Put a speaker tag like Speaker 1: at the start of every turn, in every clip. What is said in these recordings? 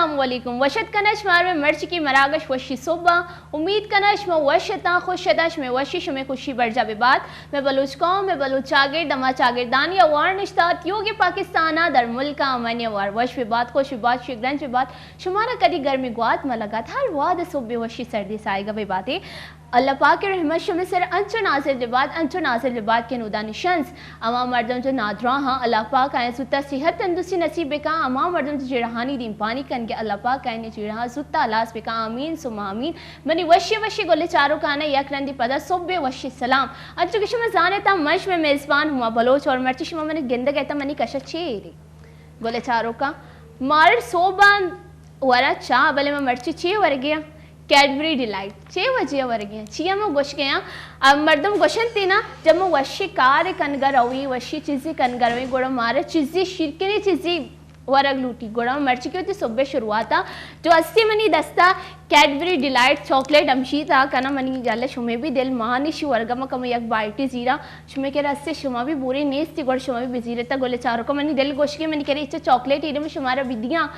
Speaker 1: अस्सलामुअलैकुम वशत कनश मार में मर्च की मरागश वशी सुबह उम्मीद कनश में वशता खुशदश में वशिश में खुशी बढ़ जाबे बात मैं बलूच कौम में बलूच चागिर दमा चागिर दानिया वार निश्तात योगी पाकिस्ताना दर मुल्का अमन वार वश पे बात खुश बात शिगरंज पे बात शुमारा कदी गर्मी गुआत मलगात हर वाद सुबह वशी सर्दी साएगा वे बातें अल्लाह पाक के रहमत शुमे सर अंचो नाजिल लिबाद के नुदा निशंस अमा मर्दम जो नादरा हाँ अल्लाह पाक आए सुता सेहत तंदुरुस्ती नसीब का अमा मर्दम जो जिरहानी दिन पानी कन के अल्लाह पाक आए ने जिरहा सुता अलास पे का आमीन सुमा आमीन मनी वशी गोले चारों का ने यक रंदी पदा सुबह वशी सलाम अंचो किश में जाने ता मंच में मेजबान हुआ बलोच और मर्ची शुमा मैंने गिंद कहता मनी कशा चेरी गोले चारों का मार सोबान वरा चा भले मैं मर्ची चे वर गया कैडबरी डिलाइट 6 बजे वर्गे चिया में गोश गया अब मर्दम गोशन थी ना जब मैं वशी कार कनगर हुई वशी चीज़ी कनगर हुई गोड़ा मारे चीज़ी शिरकनी चीज़ी वरग लूटी गोड़ा मर्ची की होती सुबह शुरुआत जो 80 मनी दस्ता कैडबरी डिलाइट चॉकलेट अमशी था कना मनी गल शुमे भी दिल मानी शु वर्गा में कम एक बाइटी जीरा शुमे के रस्ते शुमा भी बुरी नेस थी गोड़ शुमा भी बिजी रहता गोले चारों का मनी दिल गोश के मनी कह रही इच्छा चॉकलेट इधर में शुमारा विधियाँ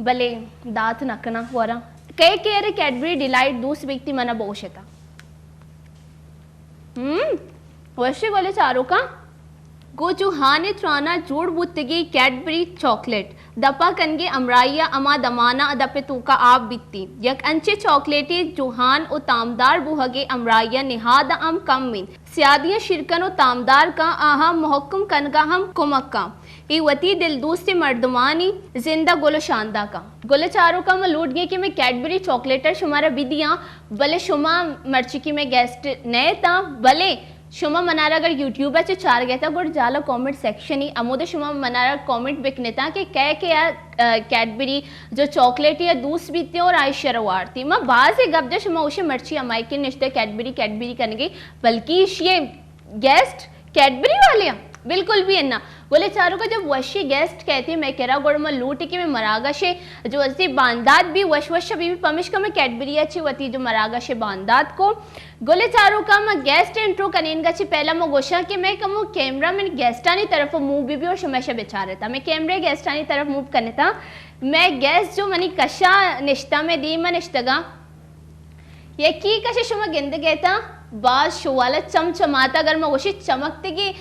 Speaker 1: भले दांत नकना वरा कई केरे कैडबरी डिलाइट दूस व्यक्ति मना बहुशता वैसे बोले चारों का गो चुहाने त्राना जोड़ बुत्तगी कैडबरी चॉकलेट दपा कनगे अमराइया अमा दमाना दपे तूका आप बित्ती यक अंचे चॉकलेटी जुहान ओ तामदार बुहगे अमराइया निहाद अम कम मिन सियादिया शिरकन ओ तामदार का आहा मोहक्कम कनगा हम कुमक्का वती दिल दूसरे मर्दमानी जिंदा गोलो शानदा का गोले चारों का मैं लूट गई कि मैं कैडबरी चॉकलेटर शुमारा विधियाँ भले शुमा मर्ची की मैं गेस्ट नए था भले शुमा मनारा अगर यूट्यूब से चार गया था गुड़ जाला कमेंट सेक्शन ही अमोदे शुमा मनारा कमेंट बिकने था कि कह के यार कैडबरी जो चॉकलेट या दूस बीते और आई शरवार थी मैं बाज गप जो शुमा उसे मर्ची अमाई के निश्ते कैडबरी करने गई बल्कि ये गेस्ट कैडबरी वाले बिल्कुल भी है ना बोले चारों का जब वशी गेस्ट कहती मैं कह रहा गोड़ में लूट के मैं मरागशे जो असी बांदात भी वश अभी भी पमिश का मैं कैडबरी अच्छी वती जो मरागशे बांदात को गोले चारों का मैं गेस्ट इंट्रो कनेन गची पहला मैं गोशा कि मैं कमु कैमरा में गेस्टानी तरफ मूव भी और शमेशा बेचा रहा था मैं कैमरे गेस्टानी तरफ मूव करने था मैं गेस्ट जो मनी कशा निश्ता में दी मैं निश्तगा ये की कशे शुमा गिंद गया था बाज शोवाला चमचमाता अगर मैं वशी चमकते कि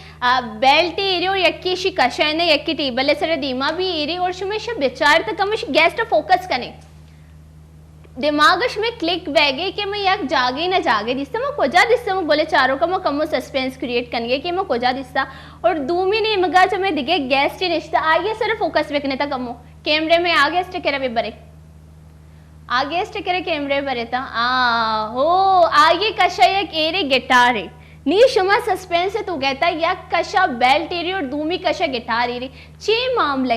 Speaker 1: बेल्ट एरी और यक्की शी कशा ने यक्की टेबल सर दीमा भी एरी और शुमे शब बेचार तक हम गेस्ट फोकस कने दिमागश में क्लिक बैगे कि मैं यक जागे ना जागे जिससे मैं कोजा दिसता मैं बोले चारों का मैं कमो सस्पेंस क्रिएट करेंगे कि मैं कोजा दिसता और दूमी ने मगा जब मैं दिखे गेस्ट ही रिश्ता आगे सर फोकस बेकने तक कमो कैमरे में आ गेस्ट करा बरे आगे स्टिकर कैमरे पर रहता हो आगे कशा एक एरे गिटार है नी शुमा सस्पेंस है तू कहता यक कशा बेल्ट एरी और दूमी कशा गिटार एरी चे मामला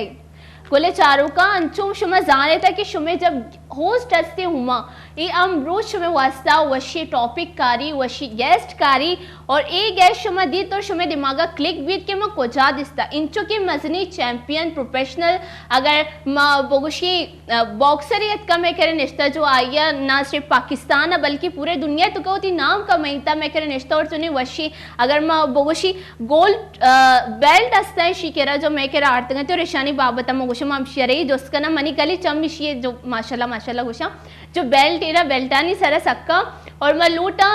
Speaker 1: बोले चारों का अंचुम शुमा जाने था कि शुमे जब होस्ट हस्ते हुमा ये अमरोज शुमे वास्ता वशी टॉपिक कारी वशी गेस्ट कारी और ए गेस्ट शुमा दी तो शुमे दिमागा क्लिक बीत के मैं कोजा दिसता इंचो की मजनी चैंपियन प्रोफेशनल अगर बोगुशी बॉक्सरियत का मैं करे निश्ता जो आया ना सिर्फ पाकिस्तान बल्कि पूरे दुनिया तो कहती नाम कमाईता मैं करे निश्ता और चुनी वशी अगर मैं बोगुशी गोल्ड बेल्ट हस्ता है शिकेरा जो मैं करा आर्तगा तो रेशानी बाबता मोगुशी माम शरई जो उसका ना मनी कली चमिशी जो माशाल्लाह गुशा जो बेल्ट एरा बेल्टानी सरा सक्का और मैं लूटा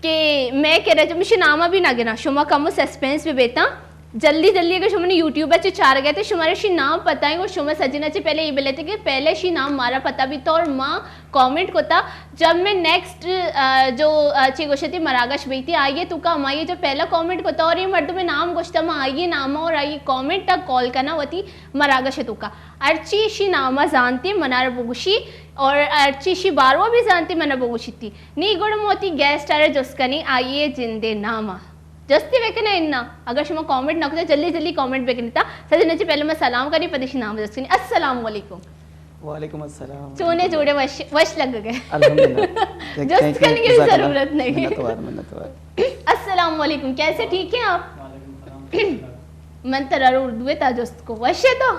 Speaker 1: कि मैं कह रहा जो मुझे नामा भी ना गिना शुमा कमो सस्पेंस भी बेता जल्दी अगर शुमा ने यूट्यूब पे चार गए थे शुमारे शी नाम पता है वो शुमा सजना से पहले ये बोले थे कि पहले शी नाम मारा पता भी था और माँ कमेंट को था जब मैं नेक्स्ट जो अच्छी गोश्त थी मरागश भी थी आइए तू का हमारे जो पहला कमेंट को था और ये मर्द में नाम गोश्त में आइए नामा और आइए कमेंट तक कॉल करना होती मरागश तू का अर्ची शी नामा जानती मनार बुगुशी और अर्ची शी बारवा भी जानती मना बुगुशी थी नी गुड़ मोती गेस्ट आ रहे जोस्का नहीं आइए जिंदे नामा जस्ती वेकना इन्ना अगर शुमा कमेंट ना करते जल्दी कमेंट बेकनी था सजना जी पहले मैं सलाम करी पदेशी नाम जस्ती अस्सलाम वालेकुम
Speaker 2: वालेकुम अस्सलाम
Speaker 1: चोने जोड़े वश लग गए
Speaker 2: अल्हम्दुलिल्लाह
Speaker 1: जस्ट करने की जरूरत नहीं
Speaker 2: मिन्नतवार
Speaker 1: अस्सलाम वालेकुम कैसे ठीक हैं आप मन तरह उर्दू था जस्त को वश है तो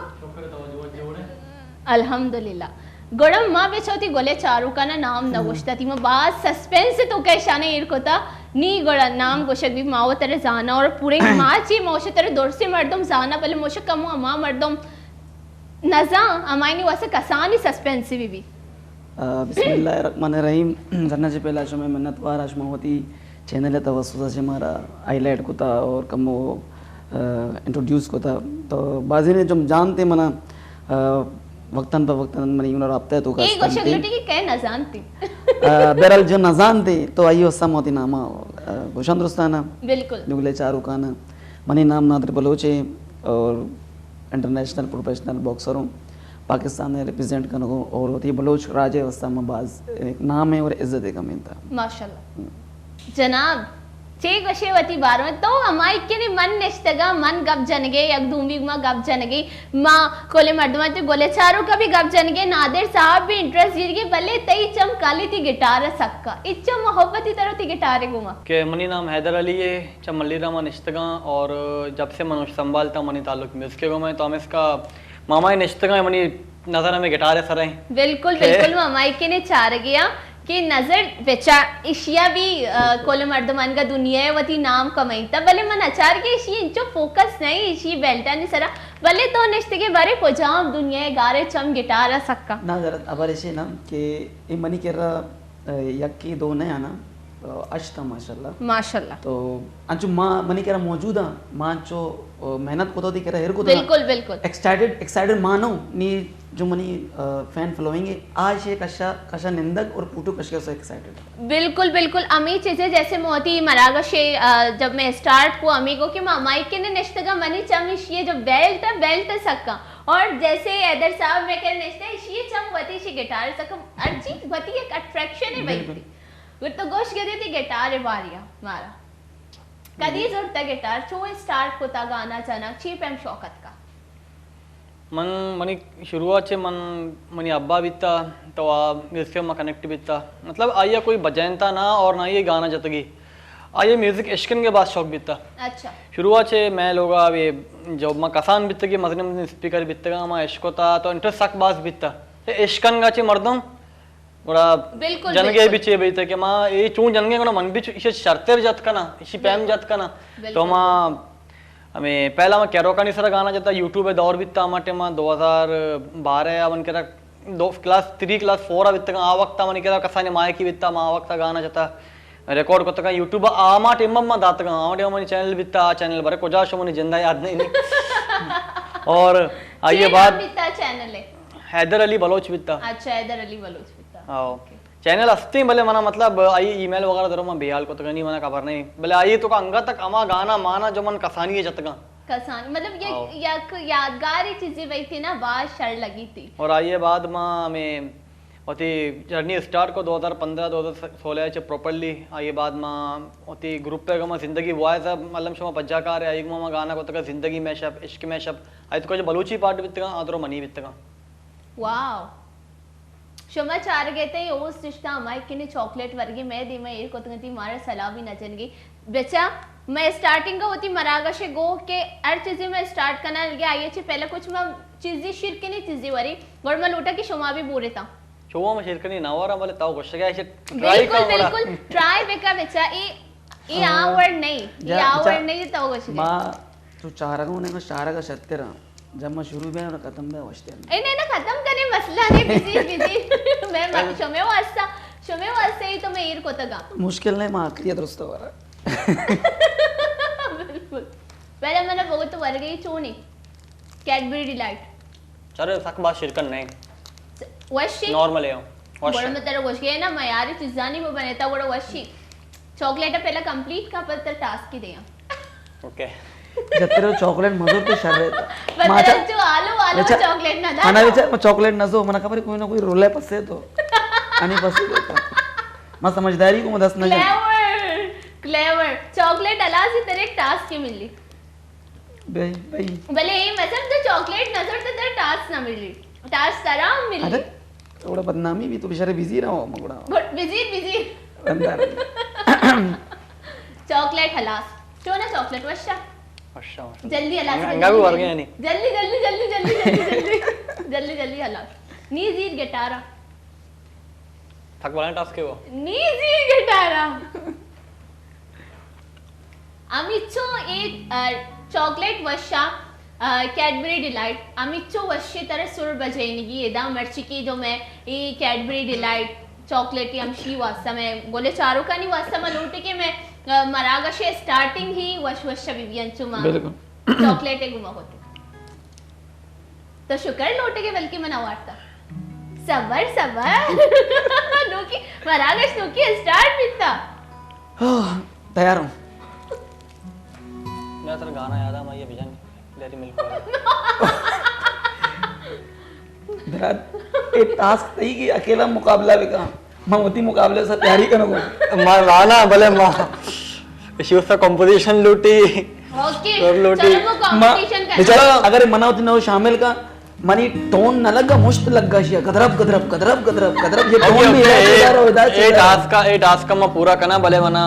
Speaker 1: अल्हम्दुलिल्लाह गोड़म माँ बेचौती गोले चारू का ना नाम न गोश्ता थी मैं बात सस्पेंस तो कैशाने इर को था नी गोड़ा नाम गोशक भी माओ तेरे जाना और पूरे माँ ची मौशे तेरे दौर से मर्दम जाना पहले मोशक कमो अमा मर्दम नजा अमायनी वैसे कसानी सस्पेंसिव भी
Speaker 2: बिस्मिल्लाहिर्रहमानिर्रहीम जन्नत पहला शो में मन्नत वार अशमावती चैनल तवसुस से हमारा हाईलाइट को था और कम वो इंट्रोड्यूस को था तो बाजी ने जो जानते मना वक्तन पर वक्तन मनी उन्हें रब्ता तो
Speaker 1: एक गोशगलटी की कह न जानती
Speaker 2: बहरहाल जो न जानते तो आइयो समोती नामा गुशान दुरुस्ताना
Speaker 1: बिल्कुल
Speaker 2: दुगले चारुकाना मनी नाम नादर बलोचे और इंटरनेशनल प्रोफेशनल बॉक्सर हूँ पाकिस्तान में रिप्रेजेंट करने को और होती है बलोच राजे वस्तामाबाज एक नाम है और इज्जत है कमीन था
Speaker 1: माशाल्लाह जनाब चे वशेवती बारव तो अमाई के ने मन निश्तगा मन गप जनगे यक दूंबी मा गप जनगे मां कोले मर्दमा ते गोले चारों का भी गप जनगे नादिर साहब भी इंटरेस्ट गिर गए भले तई चम काली थी गिटार सक्का इच्छा मोहब्बती तरह थी गिटार गुमा
Speaker 3: के मनी नाम हैदर अली है चमल्ली रामा निश्तगा और जब से मनुष्य संभालता मनी ताल्लुक म्यूजिक को मैं तो हम इसका मामा निश्तगा मनी नजर में गिटार सर हैं
Speaker 1: बिल्कुल बिल्कुल मामाई के ने चार गया कि नजर बेचा इशिया भी कोले मर्दमान का दुनिया है वती नाम कमाईता भले मन अचार के इशी इंचो फोकस नहीं इशी बेल्टा नहीं सरा भले तो निश्ते के बारे को जाम दुनिया है गारे चम गिटार सक्का
Speaker 2: ना जरा अब ऐसे ना कि ये मनी कह रहा यक्की दो नया आना अश्ता माशाल्लाह
Speaker 1: माशाल्लाह
Speaker 2: तो अंचु माँ मनी कह रहा मौजूदा माँ जो मेहनत को तो दी कह रहा हेर को
Speaker 1: बिल्कुल बिल्कुल
Speaker 2: एक्साइटेड मानो नी जो मनी फैन फॉलोइंग आज ये कशा निंदक और पुटू कशा से एक्साइटेड
Speaker 1: बिल्कुल बिल्कुल अमी चीजें जैसे मोती मरागशे जब मैं स्टार्ट को अमी को कि मामाई के ने निश्तगा मनी चमिश ये जो बेल्ट सक्का और जैसे हैदर साहब मैं कह निश्ते ये चम वती शी गिटार सक्का अर्जी वती एक अट्रैक्शन है भाई वो तो गोश कहते थी गिटार है बारिया मारा कदी जरूरत गिटार छो स्टार्ट को ता गाना चना चीप एम शौकत का
Speaker 3: मन मनी शुरुआत से मन मनी अब्बा बिता तो म्यूजिक में कनेक्ट बिता मतलब आइए कोई बजानता ना और ना ये गाना जतगी आइए म्यूजिक इश्कन के बाद शौक बिता
Speaker 1: अच्छा
Speaker 3: शुरुआत से मैं लोग ये जो मैं कसान बिता की मजने स्पीकर बिता मैं इश्क होता तो इंटरेस्ट सक बास बिता इश्कन गा चे मर्दम बड़ा
Speaker 1: बिल्कुल
Speaker 3: जनगे भी चे बीते कि माँ ये चूं जनगे को मन भी इसे शर्तेर जत का ना इसी पैम जत का ना तो माँ हमें पहला मैं कैरो का नहीं सर गाना जाता यूट्यूब पे दौर बिता हमारे माँ 2012 अपन कह रहा दो क्लास 3 क्लास 4 बिता आ वक्त मन कह रहा कसाने माए की बिता माँ वक्त गाना जाता रिकॉर्ड को तक यूट्यूब आमा टेम में दात का आमा मनी चैनल बिता चैनल भरे को जाशो मनी जिंदा याद नहीं और आइए बात
Speaker 1: चैनल है
Speaker 3: हैदर अली बलोच बिता
Speaker 1: अच्छा हैदर अली बलोच
Speaker 3: हाँ चैनल अस्ती भले मना मतलब आई ईमेल वगैरह दरो मैं बिहाल को तो नहीं मना खबर नहीं भले आई तो का अंगा तक अमा गाना माना जो मन कसानी है जतगा
Speaker 1: कसानी मतलब ये यादगार चीजें वही थी ना बात शर लगी थी
Speaker 3: और आइए बाद माँ हमें होती जर्नी स्टार्ट को 2015-2016 चे प्रॉपर्ली आइए बाद माँ होती ग्रुप पे मैं जिंदगी वॉइस मतलब शो पज्जा कार है आई माँ गाना को तक जिंदगी मैशअप इश्क मैशअप आई तो कुछ बलूची पार्ट बितगा आदरो मनी बितगा
Speaker 1: वाओ शुमा चार गए थे ओस रिश्ता हमारे किने चॉकलेट वर्गी मैं दी मैं एक कोतंगती मारे सलाह भी नचन गई बेचा मैं स्टार्टिंग का होती मरागा से गो के हर चीजें मैं स्टार्ट करना लगे आइए ची पहले कुछ मैं चीजें शिर के नहीं चीजें वरी और मैं लूटा कि शुमा भी बोरे था
Speaker 3: शुमा में शिर करनी ना वारा वाले ताऊ कुछ क्या ऐसे ट्राई कर
Speaker 1: बिल्कुल ट्राई बेका बेचा ये आवर नहीं ये आवर नहीं ताऊ कुछ
Speaker 2: मां तू चारगा होने को चारगा सत्तेरा जब मैं शुरू में और खत्म में वस्ते
Speaker 1: नहीं ना खत्म करने मसला नहीं बिजी मैं शमे वास्ते ही तो मैं ईर को तगा
Speaker 2: मुश्किल नहीं मां आखिरी दोस्त वाला
Speaker 1: बिल्कुल पहले मैंने बहुत तो वर गई चोनी कैडबरी डिलाइट
Speaker 3: चलो सक बात शिरकन नहीं
Speaker 1: वशी
Speaker 3: नॉर्मल है
Speaker 1: बड़ा मैं तेरा कुछ के ना मैं यार चीज़ नहीं वो बनेता बड़ा वशी चॉकलेट पहले कंप्लीट का पर टास्क ही दिया
Speaker 3: ओके
Speaker 2: जब तेरे चॉकलेट मजूर पे शर रहता
Speaker 1: माचा जो आलू चॉकलेट ना
Speaker 2: मना विचार चॉकलेट नजो मना खबर कोई ना कोई रोले पसे तो आणि पसे देता मैं समझदारी को मदद न
Speaker 1: क्लेवर चॉकलेट अला से तेरे एक टास्क की मिली
Speaker 2: भाई
Speaker 1: भले ये मतलब तो चॉकलेट नजर तो तेरे टास्क ना मिली टास्क तरह मिली
Speaker 2: अरे थोड़ा बदनामी भी तो बेचारे बिजी रहो मगड़ा
Speaker 1: बिजी
Speaker 2: अंदर
Speaker 1: चॉकलेट हलास क्यों ना चॉकलेट वश्या
Speaker 3: अच्छा
Speaker 1: जल्दी हलास
Speaker 3: अंगा भी वर गया नहीं
Speaker 1: जल्दी हलास नी जीत गिटारा
Speaker 3: थक वाला टास्क के वो
Speaker 1: नी जीत गिटारा अमिचो एक चॉकलेट वश्या कैडबरी डिलाइट आम्ही वर्षे तर सुर बजायनिगी येदा मर्चिकी जो मैं ये कैडबरी डिलाइट चॉकलेटी आमशी वास्ता मैं गोले चारों का नहीं वास्ता मैं लूटे के मैं मरागशे स्टार्टिंग ही वश विवियंचुमा
Speaker 2: बिल्कुल
Speaker 1: चॉकलेटे गुमा होते तो शुक्र लोटे के बल्कि मना वाटता सबर सबर नोकी मरागश नोकी स्टार्ट बिता
Speaker 2: तैयार हूँ
Speaker 3: मेरा सर गाना याद है मैं ये भजन डेरी मिल्क
Speaker 2: मेरा एक टास्क थी कि अकेला मुकाबला भी कहा मैं होती मुकाबले से तैयारी करूँगा
Speaker 3: मार लाना भले माँ इसी उसका कंपोजिशन लूटी
Speaker 1: ओके
Speaker 3: कर लोटी।
Speaker 1: चलो वो कंपटीशन कर
Speaker 2: बेचारा अगर मना होती ना वो शामिल का मनी टोन न लगा मुश्त लगा शिया गदरब गदरब गदरब गदरब गदरब ये टोन भी है इधर और इधर
Speaker 3: ए टास्क का मैं पूरा करना भले वना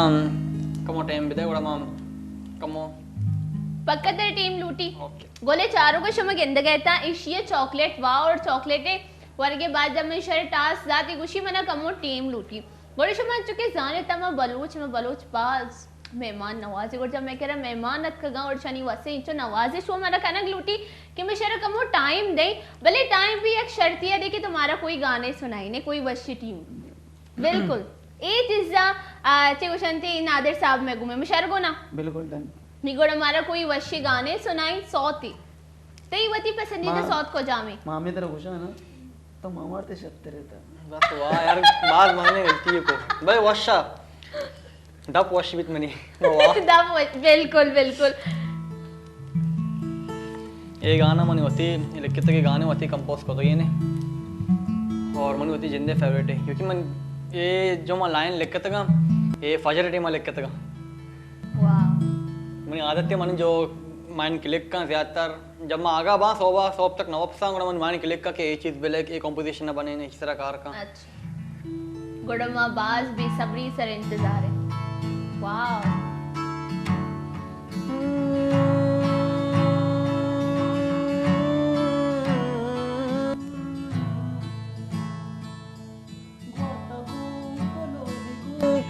Speaker 3: कमो टाइम बिताए बड़ा मां कमो
Speaker 1: पक्का तेरी टीम लूटी
Speaker 3: ओके
Speaker 1: गोले चारों को शमक इंद गए था इशिये चॉकलेट वाह और चॉकलेटे वर्गे बाद जब मैं शर टास्क जाती गुशी मना कमो टीम लूटी गोले शमक चुके जाने तमा बलूच बाज मेहमान नवाजे और जब मैं कह रहा मेहमान अत का और शनि वसे इंचो नवाजे शो मेरा कनक लूटी कि मैं शर कमो टाइम दे भले टाइम भी एक शर्तिया दे कि तुम्हारा कोई गाने सुनाई ने कोई वशी टीम बिल्कुल ए चीजा चे उशंती नादिर साहब में घूमे मैं शर को ना
Speaker 2: बिल्कुल डन
Speaker 1: निगोड़ हमारा कोई वशी गाने सुनाई सौती तई वती पसंदीदा सौत को जामे
Speaker 2: मामे तेरा खुश है ना तो मामा ते शक्ति रहता
Speaker 3: बस वाह यार बात मानने मिलती है को भाई वशा डप वश विद मनी वाह
Speaker 1: बिल्कुल बिल्कुल
Speaker 3: ये गाना मनी होती लिखते के गाने होती कंपोज को तो ये ने और मनी होती जिंदे फेवरेट है क्योंकि मन ये जो मैं लाइन लिखते का ये फजर टाइम लिखते का
Speaker 1: वाह
Speaker 3: मनी आदत है मन जो माइंड क्लिक का ज्यादातर जब मैं आगा बा सौ तक नवाब सा मन माइंड क्लिक का कि ये चीज बेले एक कंपोजिशन ना बने इस तरह कार का
Speaker 1: अच्छा गुड़मा बाज बेसब्री सर इंतजार है वाह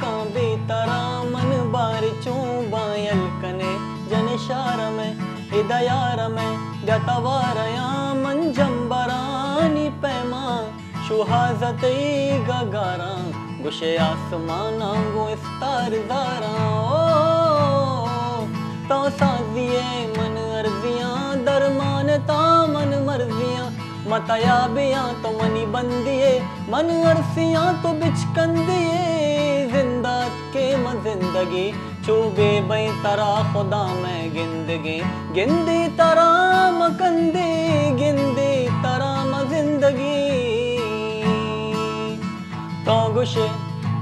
Speaker 3: कांबे तारा मन बार चूं बायल कने जन शार में हिदयार में गतवारया मन जंबरानी पैमा शुहाजते गगारा गुशे आसमाना गो इस्तार दारा ओ तो साजिए मन अर्जियां दरमान ता मन मर्जियां मतया बिया तो मनी बंदिए मन अरसियां तो बिचकंदिए जिंदात के म जिंदगी चूबे बई तरा खुदा में गिंदगी गिंदी तरा मकंदी गिंदी तरा म जिंदगी तो गुशे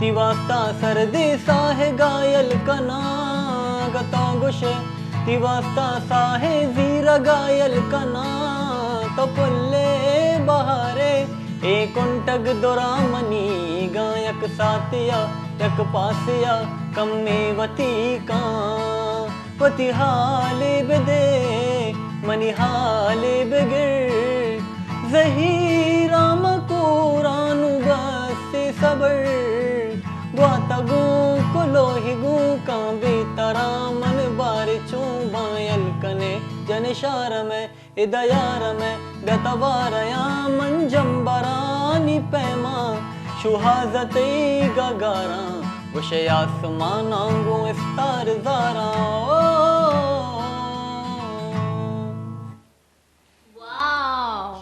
Speaker 3: तिवास्ता सर्दी साहे गायल कना गतो गुशे तिवास्ता साहे वीर गायल कना तो पुल्ले बहारे एक उंटग दुरामनी गायक सातिया यक पासिया कम्मे वती का वती हाले बेदे मनी हाले बेगिर जहीरा मकोरानु बसे सबर ग्वातगू कुलोहिगू कांबे तरा मन बार चूं बायल कने जनशार में इदयार में गतवारया मन जंबरानी पैमा शुहाजते गगारा वशे आसमानांगो इस्तार जारा
Speaker 1: वाह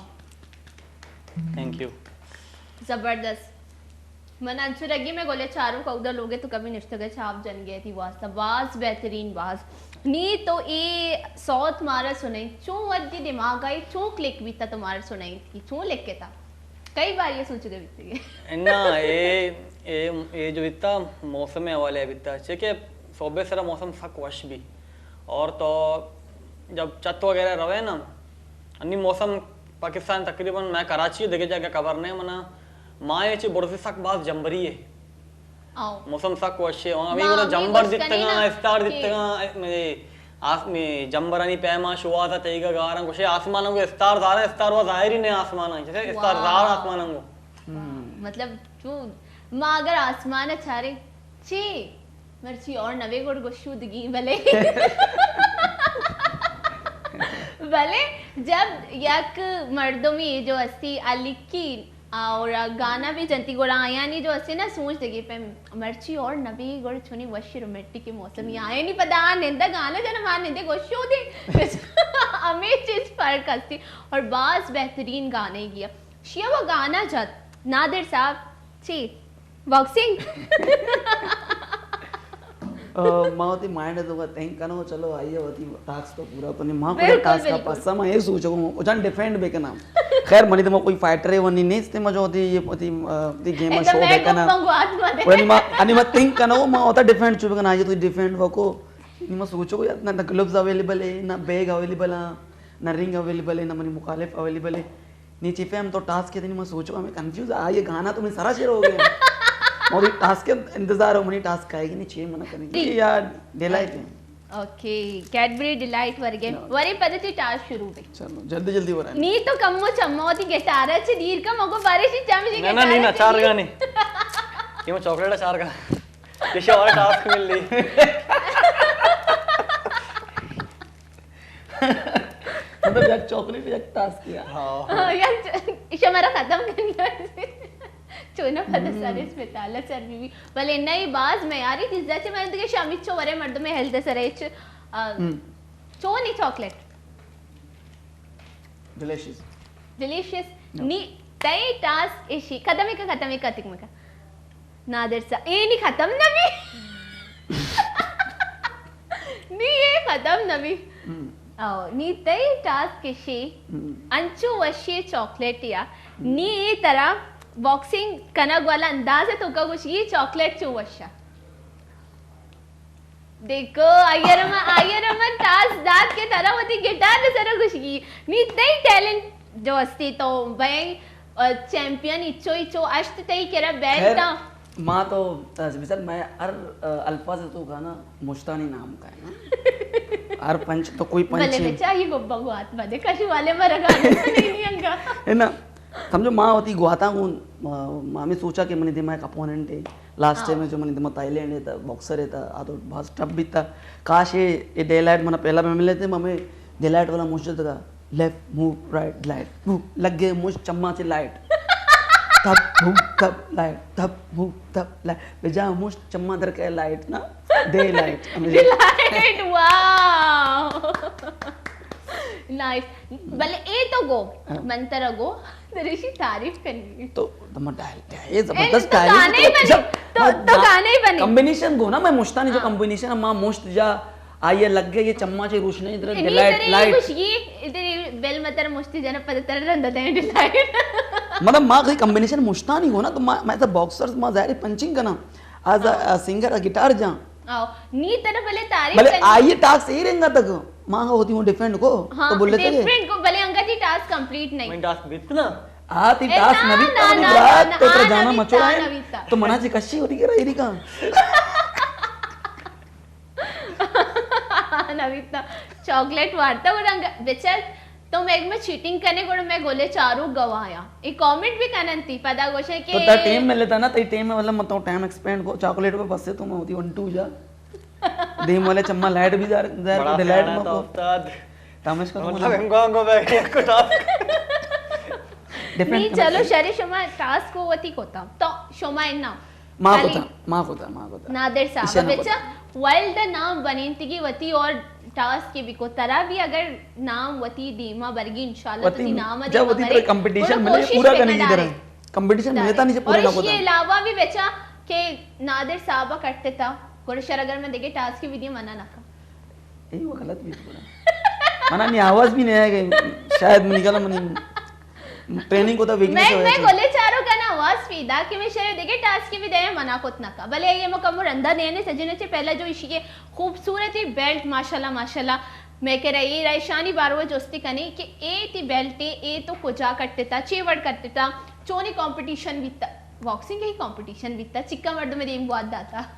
Speaker 3: थैंक यू
Speaker 1: जबरदस्त मन अंशु रगी में गोले चारों का उधर लोगे तो कभी निश्चित छाप जन गए थी वास्ता बाज बेहतरीन बाज नी तो ये सौत मारा सुनाई चूं वद्दी दिमाग आई चूं क्लिक भी था तुम्हारा सुनाई थी चूं लिख के था कई बार ये सोच गए बीते
Speaker 3: ना ये जो इतना मौसम है वाले बिता के सोबे सारा मौसम सक वश भी और तो जब चत वगैरह रहे ना अन्नी मौसम पाकिस्तान तकरीबन मैं कराची देखे जाके खबर नहीं मना माँ ये बड़ोसी सक बात जंबरी है मौसम सक वश अभी वो जंबर दित्तगा स्टार दित्तगा मेरे आस में जंबरानी पैमा शुआता तेगा गारा कुछ आसमानों को स्टार ज़ारा स्टार वो ज़ाहिर ही नहीं आसमान जैसे स्टार ज़ारा आसमानों को
Speaker 1: मतलब तू माँ अगर आसमान अच्छा रे ची मर्ची और नवे गोड़ गोशुदगी भले भले जब यक मर्दों में ये जो अस्सी अलिकी और गाना भी जनती गोड़ा आया नहीं जो अस्सी ना सोच देगी पे मर्ची और नबी गोड़ छुनी वशी रोमेटिक के मौसम ये आए नहीं पता निंदा गाना जना मान निंदे गोशो दे हमें चीज फर्क अस्ती और बास बेहतरीन गाने किया शिया वो गाना जत नादिर साहब ची बॉक्सिंग
Speaker 2: माँ होती माइंड है तो थिंक करना चलो आइए होती टास्क तो पूरा तो नहीं माँ को टास्क का पासा मैं ये सोचो उजान डिफरेंट बे ना खैर मनी तो कोई फाइटर है वनी नहीं इस्ते मजा होती ये होती ती गेम शो बे ना वनी माँ अनि माँ थिंक करना वो माँ होता डिफरेंट चुप करना आइए तो डिफरेंट वको नहीं माँ सोचो यार ना ग्लव्स अवेलेबल है ना बैग अवेलेबल है ना रिंग अवेलेबल है ना मनी मुखालिफ अवेलेबल है नीचे पे हम तो टास्क के नहीं मैं सोचो हमें कंफ्यूज आ ये गाना तो मैं सारा शेयर हो गया और ये टास्क के इंतजार हो मनी टास्क आएगी नहीं चाहिए मना करेंगे यार डिलाइट है
Speaker 1: ओके कैडबरी डिलाइट वर्गे वरी पद्धति टास्क शुरू बे
Speaker 2: चलो जल्दी जल्दी हो रहा है
Speaker 1: नी तो कम्मो चम्मो होती गिटार ची दीर का मगो बारिश चम जी
Speaker 3: ना नहीं ना चार गाने ये मैं चॉकलेट है चार का किसी और टास्क मिल ली
Speaker 2: मतलब एक चॉकलेट एक टास्क किया
Speaker 3: हाँ
Speaker 1: यार इशा मेरा खत्म करना चोना पता सारे अस्पताल सर भी भले नई बाज में यार इस जैसे मैंने तो शामिल छो वरे मर्द में हेल्थ सरेच चोनी चॉकलेट डिलीशियस नी तई टास्क इशी खत्म ही कतिक में का नादिर सा ए नहीं खत्म नबी नी ये खत्म नबी नी तई टास्क इशी अंचु वशी चॉकलेट या नी ये तरह बॉक्सिंग कनक वाला अंदाज है तो का कुछ ये चॉकलेट चुवशा देखो आयरमा टास्क दांत के तरह होती गिटार ने सर कुछ की नी तई टैलेंट जो अस्ती तो भाई चैंपियन इचो अष्ट तई केरा बैठता
Speaker 2: माँ तो मिसाल मैं हर अल्फाज तो गाना मुश्तानी नाम का है ना हर पंच तो कोई पंच
Speaker 1: भले बच्चा ये गोब्बा को हाथ बदे कशु वाले मर गाने नहीं अंगा
Speaker 2: है ना समझो माँ होती गुआता हूँ माँ में सोचा कि मैंने दिमाग अपोनेंट है लास्ट टाइम में जो मैंने दिमाग थाईलैंड है था बॉक्सर है था आ तो बहुत टफ भी था काश ये डेलाइट मैंने पहला में मिले थे मम्मी डेलाइट वाला मुश्किल था left move right light move लग गए मुझ चम्मा से लाइट तब मूव तब लाइट तब मूव तब लाइट बेजा मुझ चम्मा दर के लाइट ना day light
Speaker 1: delight wow nice भले ए तो गो मंतर गो तेरी तारीफ करनी
Speaker 2: तो ये जबरदस्त
Speaker 1: तो गाने ही बने तो गाने ही बने
Speaker 2: कॉम्बिनेशन गो ना मैं मुश्तानी जो कॉम्बिनेशन मां मुश्त जा आइए लग गए ये चम्मा से रोशनी इधर डिलाइट लाइट
Speaker 1: कुछ ये इधर बेल मतर मुश्ती जन पता रंदते हैं डिलाइट
Speaker 2: मतलब मां कोई कॉम्बिनेशन मुश्तानी हो ना तो मैं तो बॉक्सर्स मां जाहिर पंचिंग करना आज सिंगर गिटार जा
Speaker 1: आओ नी तरह भले तारीफ
Speaker 2: भले आइए टास्क सही रहेगा तक मांगा होती हूँ डिफरेंट को
Speaker 1: हाँ,
Speaker 2: तो बोले थे
Speaker 1: डिफरेंट को भले अंगा जी टास्क कंप्लीट नहीं
Speaker 3: मैं टास्क बीतना
Speaker 2: आती टास्क
Speaker 1: ना,
Speaker 2: नवी
Speaker 1: ना,
Speaker 2: तमनी
Speaker 1: ना,
Speaker 2: रात
Speaker 1: ना,
Speaker 2: तो तेरा
Speaker 1: हाँ,
Speaker 2: जाना
Speaker 1: नवीता,
Speaker 2: मचोड़ा है
Speaker 1: नवीता।
Speaker 2: तो मनाची कशी होती के रही का
Speaker 1: नवीता चॉकलेट वार्ता और अंगा बेचल तो मैं चीटिंग करने को मैं गोले चारू गवाया एक कमेंट भी कनंती पता गोशे के
Speaker 2: तो ता टीम में लेता ना तो टीम में मतलब मतलब टाइम एक्सपेंड को चॉकलेट पे बस से तो मैं होती 1-2 जा दीम वाले चम्मा लाइट भी जा
Speaker 3: बड़ा
Speaker 2: डिलाइट
Speaker 3: फैन है
Speaker 2: में
Speaker 3: तो
Speaker 2: को
Speaker 3: उस्ताद
Speaker 2: तामश का
Speaker 3: मतलब अंगो बैठ के को टास्क
Speaker 1: नहीं चलो शरी शमा टास्क को वती कोता तो शमा इन्ना
Speaker 2: मां को था
Speaker 1: नादिर साहब बेचा वर्ल्ड नाम बनेंतिगी वती और टास्क के भी को तरह भी अगर नाम वती दीमा बरगी इंशाल्लाह वती नाम
Speaker 2: जब वती तरह कंपटीशन मिले पूरा करने की तरह कंपटीशन मिलता नहीं पूरा ना
Speaker 1: और इसके अलावा भी बेचा के नादिर साहब करते था कोरशर अगर मैं देखे टास्क की वीडियो मना ना का
Speaker 2: ये वो गलत भी पूरा मना नहीं आवाज भी नहीं आएगा शायद निकला मनी ट्रेनिंग को तो वीकनेस हो
Speaker 1: मैं गोले चारों का ना आवाज फीदा कि मैं शरीर देखे टास्क की वीडियो मना को ना का भले ये मुकम्मल अंधा देने सजने से पहला जो इसी के खूबसूरत बेल्ट माशाल्लाह मैं कह रही रायशानी बारवा जोस्ती कनी कि ए ती बेल्ट ए तो कुजा करते था चेवड़ करते था चोनी कंपटीशन भी था बॉक्सिंग के ही कंपटीशन भी था चिक्का मर्द में देम बहुत दाता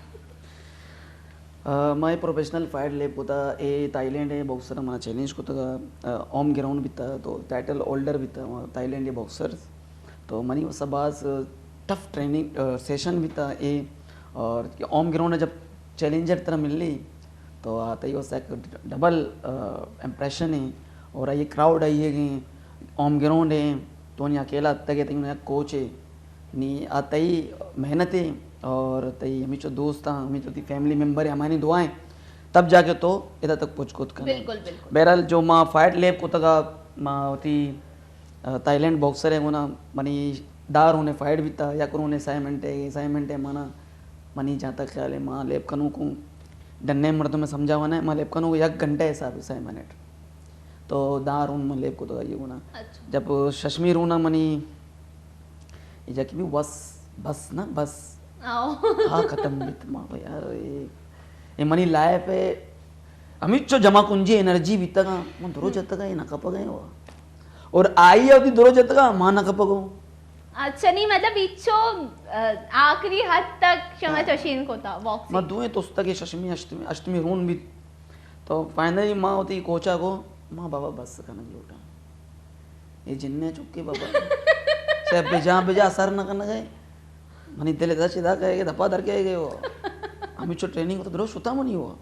Speaker 2: मैं प्रोफेशनल फाइट ले पोता ए थाईलैंड है बॉक्सर हमारा चैलेंज को था ऑम ग्राउंड भी था तो टाइटल होल्डर भी था थाईलैंड के बॉक्सर्स तो मनी वो सब आज टफ ट्रेनिंग सेशन भी था ए और ऑम ग्राउंड में जब चैलेंजर तरह मिल ली तो आता ही वो एक डबल इम्प्रेशन है और ये क्राउड आई है ऑम ग्राउंड है तो नहीं अकेला तक है कोच है नी आतई मेहनत है और तई हमी जो दोस्त हैं हमी जो फैमिली मेम्बर है हमारी दुआएं तब जाके तो इधर तक पहुँच कूद कर
Speaker 1: बिल्कुल बिल्कुल
Speaker 2: बहरहाल जो माँ फाइट लैब को तक माँ होती थाईलैंड बॉक्सर है ना मनी दार होने फाइट भी था या करूँ असाइनमेंट है माना मनी जहाँ तक ख्याल है माँ लैब कनू को डन्ने मर्दों में समझावाना है माँ लैब कनू 1 घंटे हिसाब से मिनट तो दार उन लैब को तो ये होना
Speaker 1: अच्छा
Speaker 2: जब शश्मीर होना मनी ये जाके भी बस ना बस
Speaker 1: आओ
Speaker 2: हाँ खत्म भी माँ यार ये मनी लाइफ है अमित जो जमा कुंजी एनर्जी बीता का मन दरो जत का ये ना कप गए वो और आई होती दरो जत का माँ ना कप गो
Speaker 1: अच्छा नहीं मतलब इच्छो आखिरी हद तक क्षमा चशीन को था बॉक्सिंग
Speaker 2: माँ दुए तो तक शशमी अष्टमी रून भी तो फाइनली माँ होती कोचा को माँ बाबा बस करने लौटा ये जिन्ने चुपके बाबा से बेजा असर न करना गए मनी दिले दा सीधा कहे धप्पा धर के गए वो हमें जो ट्रेनिंग होता रोज सुता मनी हुआ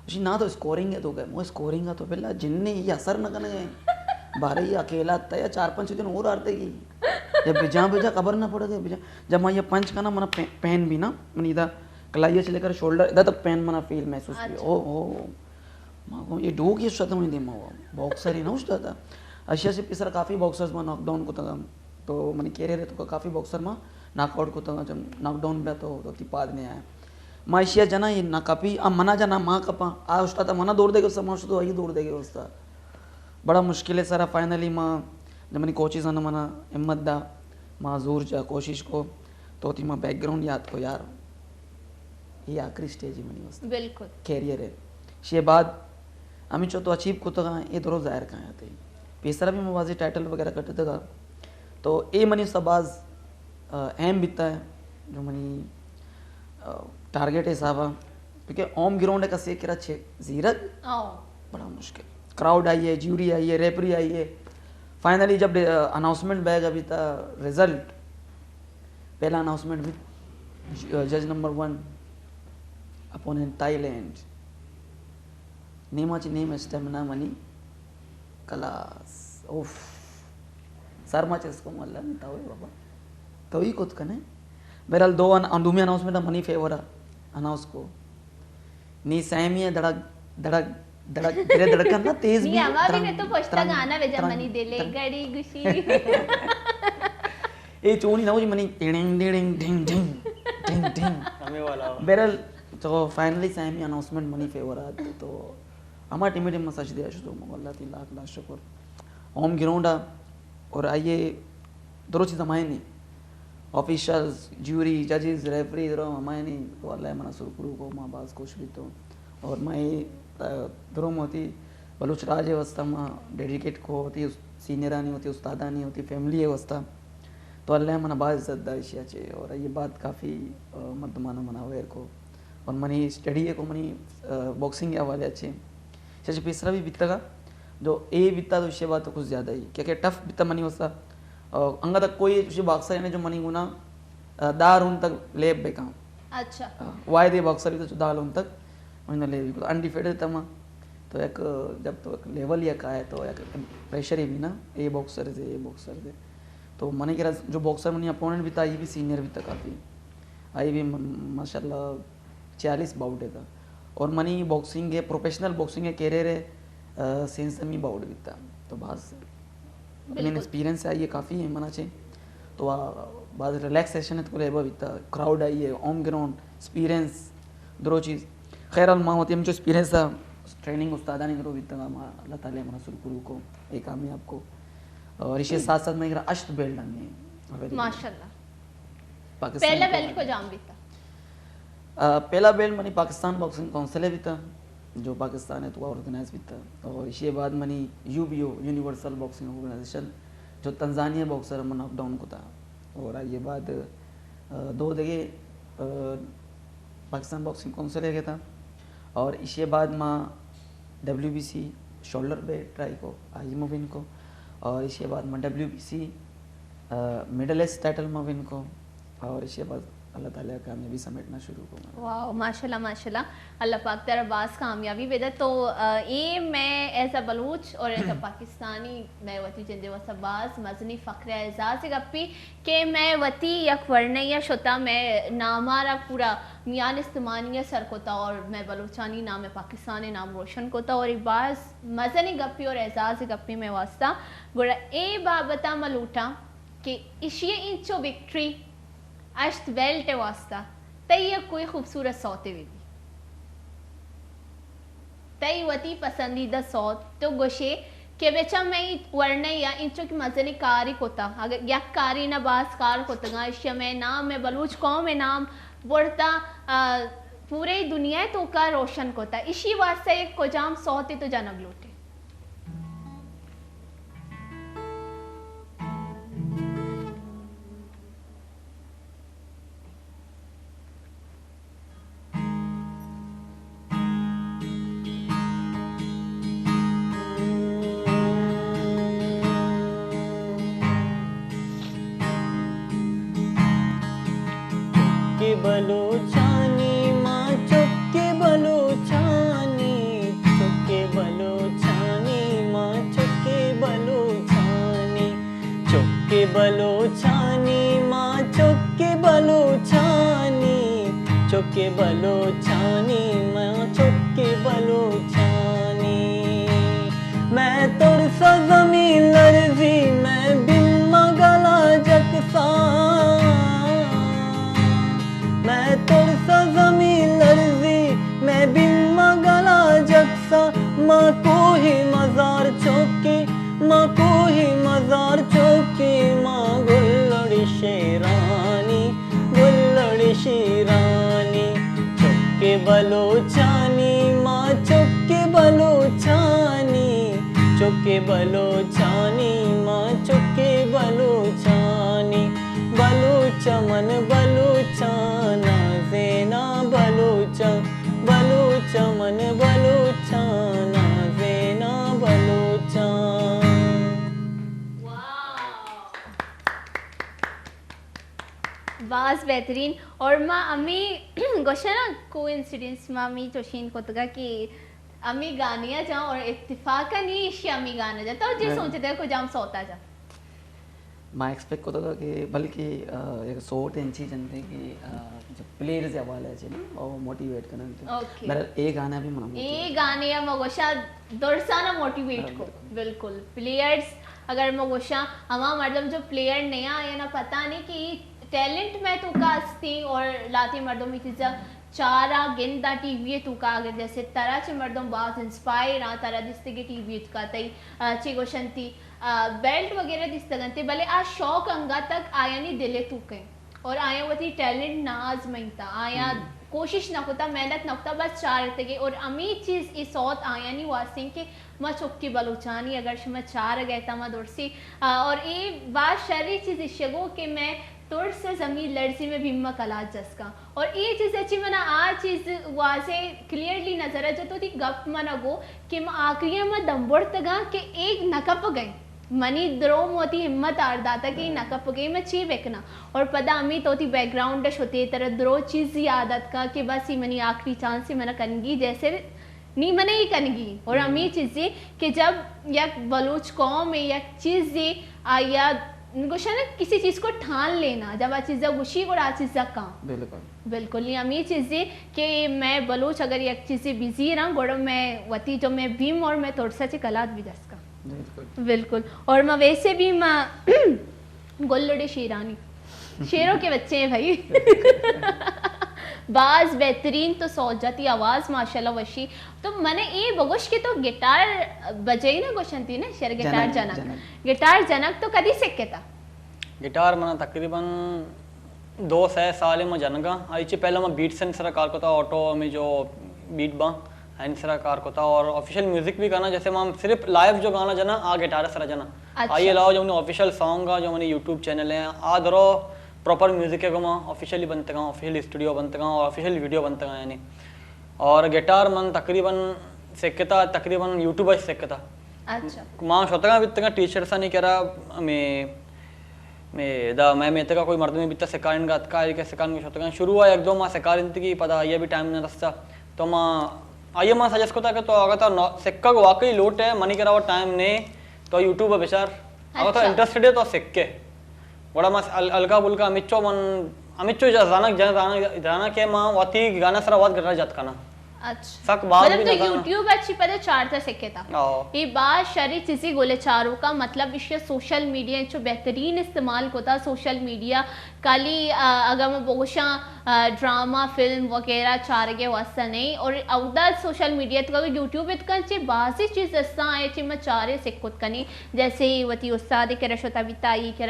Speaker 2: उसी ना तो स्कोरिंग है तो गए वो स्कोरिंग तो पहला जिन्ने ये असर न करने गए बारे ये अकेला था या 4-5 दिन और आते की जब बेजा खबर ना पड़े बेजा जब मैं ये पंच का ना मना पेन भी ना मैंने इधर कलाइया से लेकर शोल्डर इधर तक पेन मना फील महसूस किया ओ माँ को ये डोग ये शतम नहीं दिमा हुआ बॉक्सर ही ना उसका था अशिया से पिसरा काफ़ी बॉक्सर्स में नॉकडाउन को था तो मैंने कह रहे तो काफ़ी बॉक्सर में नॉकआउट को था जब नॉकडाउन पे तो तिपाद नहीं आया माँ एशिया जना ये ना काफ़ी अब मना जाना माँ कपा आ उसका था मना दौड़ देगा उसका माँ तो वही दौड़ देगा उसका बड़ा मुश्किल है सारा फाइनली माँ जब मैंने कोचिज आना मना हिम्मत दा माँ जोर जा कोशिश को तो थी माँ बैकग्राउंड याद को यार ये आखिरी स्टेज ही मनी उसका
Speaker 1: बिल्कुल
Speaker 2: कैरियर है शे बाद हमें चो तो अचीव को तो कहाँ ये दोनों जाहिर कहाँ आते पेसरा भी मवाजी टाइटल वगैरह करते थे तो ये मनी सबाज अहम बीतता है जो मनी टारगेट है साहबा क्योंकि ओम ग्राउंड का से करा छे जीरत
Speaker 1: आओ
Speaker 2: बड़ा मुश्किल क्राउड आई है ज्यूरी आई है रेफरी आई है फाइनली जब अनाउंसमेंट बैग अभी था रिजल्ट पहला अनाउंसमेंट भी जज नंबर 1 अपोनेंट थाईलैंड नेमाची नेम स्टेमिना मनी क्लास उफ सर इसको मल्ला नहीं था बाबा तो ही कुछ कने बहरहाल 2 अंडूमी अनाउंसमेंट मनी फेवर अनाउंस को नी सैमी धड़क धड़क धड़क तेरे धड़कन ना तेज भी
Speaker 1: नहीं हमारा भी नहीं तो पुछता गाना वे जब मनी दिले गड़ी गुशी
Speaker 2: ये चोनी ना वो मनी टिंग टिंग टिंग टिंग टिंग टिंग
Speaker 3: हमें वाला
Speaker 2: बहरहाल तो फाइनली सैमी अनाउंसमेंट मनी फेवर आते तो हमारा टीम में सच दिया शुरू अल्लाह ती लाख लाख शुक्र होम ग्राउंड और आइए दोनों चीज़ हमारे नहीं ऑफिशियल्स ज्यूरी जजेस रेफरी हमारे नहीं तो अल्लाह मना सुरकुरु को माँ बास कुछ भी तो और मैं दोनों में होती बलूच राज अवस्था में डेडिकेट को होती सीनियरानी होती उस्तादानी होती फैमिली अवस्था तो अल्लाह मना बात इज्जत दाइशिया चे और ये बात काफ़ी मर्दमाना मना वेर को और मनी स्टडी को मनी बॉक्सिंग के हवाले अच्छे जैसे तीसरा भी बीता का जो ए बीता तो विषय बात तो कुछ ज़्यादा ही क्या टफ बीता मनी वस्ता अंगा तक कोई विषय बॉक्सर है जो मनी गुना दार उन तक लेब बेका
Speaker 1: अच्छा
Speaker 2: वायदे बॉक्सर भी तो दाल उन तक मैंने ले भी अनडिफेटेड था माँ तो एक जब तो एक लेवल या का है तो एक प्रेशर ही भी ना ए बॉक्सर से तो मने कह रहा जो बॉक्सर मनी अपोनेंट भी था ये भी सीनियर भी था काफ़ी आई भी माशाल्लाह 40 बाउट है था और मनी बॉक्सिंग है प्रोफेशनल बॉक्सिंग है कैरियर है सेंस में बाउट भी था तो बस मैंने एक्सपीरियंस आई है काफ़ी है मना चाहिए तो बाद रिलैक्सेशन है तो लेबा भी था क्राउड आई है ऑन ग्राउंड एक्सपीरियंस दोनों चीज़ खैर माँ होती है जो एक्सपीरियंस था ट्रेनिंग उस्तादा ने करो भी था अल्लाह ताला मना सुरकुरु को एक आमी आपको और इसके साथ साथ मैं अष्ट बेल्ट आने
Speaker 1: माशाल्लाह
Speaker 2: पाकिस्तान
Speaker 1: पहला बेल्ट को जाम भी था
Speaker 2: पहला belt money Pakistan boxing council भी था जो पाकिस्तान है तो ऑर्गेनाइज भी था और इसके बाद money UBO universal boxing organisation जो तंजानिया बॉक्सर में नॉकडाउन को था और ये बाद 2 जगह पाकिस्तान बॉक्सिंग काउंसिल है था और इसके बाद माँ WBC शोल्डर पे ट्राई को आई में विन को और इसके बाद मैं WBC मिडल एज टाइटल में विन को और इसके बाद अल्लाह ताला कामयाबी समेटना शुरू को।
Speaker 1: वाह माशाल्लाह माशाल्लाह, अल्लाह पाक तेरा बास कामयाबी वेदा। तो ये मैं एज अ बलूच और एज अ पाकिस्तानी मैं वती जिंदे वसबाज मजनी फ़ख्र एजाज गप्पी के मैं वती यक वर्णया शुता मैं नामारा पूरा मियान इस्तेमानिया सर कोता और मैं बलूचानी नाम पाकिस्तानी नाम रोशन कोता और एक बास मजनी गप्पी और एजाज गप्पी में वास्ता गुड़ा ए बाबता मलूटा कि इशिये इंचो विक्ट्री अश्त बेल्ट वास्ता तय कोई खूबसूरत सौते वेदी तय वती पसंदीदा सौत तो गोशे के बेचा मैं वरने या इंचो की मजनी कारी कोता अगर या कारी ना बास कार कोतगा इश्य में नाम में बलूच कौम में नाम बढ़ता पूरे दुनिया तो का रोशन कोता इसी वास्ते एक कोजाम सौते तो जनब लूटे।
Speaker 3: बलोचानी माँ चुके बलोचानी चुके बलोचानी माँ चुके बलोचानी चुके बलोचानी माँ चुके बलोचानी चुके बलोचानी माँ चुके बलोचानी मैं तुर सा ज़मीन लर्जी मैं बिम्मा गला जकसा मैं तुर सा ज़मीन लर्जी मैं बिम्मा गला जक्सा माँ को ही मज़ार चौके माँ को ही मज़ार चौके माँ गुल्लड़ी शेरानी चौके बलोचानी माँ चौके बलोचानी चौके बलोचानी माँ चौके बलोचानी बलोचमन बलोचाना ज़ेना बलोचा बलोचमन बलोचाना ज़ेना बलोचा।
Speaker 1: बास बेहतरीन। और माँ अम्मी गोशा ना कोइंसिडेंस माँ मी तोशीन कोतगा कि अम्मी गानिया जा और इत्तिफाकन ही इश्य अम्मी गाना जा तो जे सोचते हैं को जाम सोता जा
Speaker 2: मैं एक्सपेक्ट करता था कि बल्कि एक सोट इंची जनते की जो प्लेयर्स या वाले हैं ना और मोटिवेट करना थे मेरा एक गाना भी मना
Speaker 1: एक गाने या मगोशा दर्शाना मोटिवेट को बिल्कुल प्लेयर्स अगर मगोशा हमारा मर्दम जो प्लेयर नया आया ना पता नहीं कि टैलेंट में तो का अस्ती और लाती मर्दों में चीज़ा चारा गेंदा टीवी तू का अगर जैसे तरह से मर्दों बहुत इंस्पायर आ तरह दिसते के टीवी का तई चिगोशंती बेल्ट वगैरह दिस तगनते भले आ शौक अंगा तक आया नहीं दिले तू कहीं और आया वो थी टैलेंट नाज महीता आया कोशिश ना होता मेहनत ना होता बस चार तगे और अमी चीज़ इस सौत आया नहीं वासिंग के मैं चुक्की बलूचानी अगर मैं चार गए था मैं दूर सी और ये बात शरी चीज़ इश्यगो कि मैं तोड़ से ज़मीन लड़सी में भीमा कलाज जसका और ये चीज़ अच्छी मना आ चीज़ वासे क्लियरली नजर आ जातो थी गप मना गो कि मैं आखिरी में दम्बोड़ तगा कि एक नकप गई मनी द्रो मोती हिम्मत आरदाता कि नकप गई मैं ची बेकना और पता अमी तो थी बैकग्राउंड होती तरह द्रो चीज़ ही आदत का कि बस ही मनी आखिरी चांस से मना कनगी जैसे नहीं मने ही कनगी और अमी चीज़ें कि जब यक बलूच कौम यक चीज़ या गुस्सा ना किसी चीज़ को ठान लेना जब आ चीज़ गुशी और आ चीज़ काम बिल्कुल नहीं अमी चीज़ें कि मैं बलूच अगर एक चीज़ें बिजी रहा गोड़ो मैं वती जो मैं भीम और मैं थोड़ा सा कलात भी दस का बिल्कुल और मैं वैसे भी मैं गोल्लुड़े शेरानी शेरों के बच्चे हैं भाई बाज बेहतरीन तो सौच जाती आवाज़ माशाल्लाह वशी तो मैंने ये बगोश के तो गिटार बजाई ना गोशंती ना शेर गिटार जनक तो कदी सीखे था
Speaker 3: गिटार मना तकरीबन 2 साल में जनगा आईचे पहले मैं बीट सेंस कार को था ऑटो में जो बीट बा सरा कार को था और ऑफिशियल म्यूजिक भी गाना जैसे मैं सिर्फ लाइव जो गाना जना आ गिटार सरा जना आइए लाओ जो ऑफिशियल सॉन्ग का जो मैंने यूट्यूब चैनल है आ दरो प्रॉपर म्यूजिक है मैं ऑफिशियली बनते गए ऑफिशियल स्टूडियो बनते गए और ऑफिशियल वीडियो बनते गए यानी और गिटार मन तकरीबन सीखता तकरीबन यूट्यूब सीखता
Speaker 1: अच्छा
Speaker 3: माँ स्वतः वित्तगा टीचर सा नहीं कह रहा मैं मैं मेते का कोई मर्द में बित्ता सेकारिन का अतका के सेकारिन के शतका शुरू हुआ एक दो माह सेकारिन की पता ये भी टाइम न रस्ता तो मां आइए मां सजेस्ट को था कि तो अगर तो सिक्का को वाकई लोट है मनी करा टाइम ने तो यूट्यूब है बेचार अगर तो इंटरेस्टेड है तो सिक्के बड़ा मां अलका बुलका अमिच्चो जाना के मां वाती गाना सरा वाद करना जात खाना
Speaker 1: अच्छा
Speaker 3: सक बात भी
Speaker 1: मतलब
Speaker 3: ना
Speaker 1: तो यूट्यूब अच्छी पता चार था सिक्के था ये बात शरी चीज़ी गोले चारों का मतलब इससे सोशल मीडिया जो बेहतरीन इस्तेमाल को था सोशल मीडिया काली अगर मैं बोशा ड्रामा फिल्म वगैरह चार के वास्ता नहीं और अवदा सोशल मीडिया तो यूट्यूब इतका चे बासी चीज़ ऐसा आए चे मैं चारे सिक्कुत कनी जैसे वती उस्ताद के रशोता बिताई के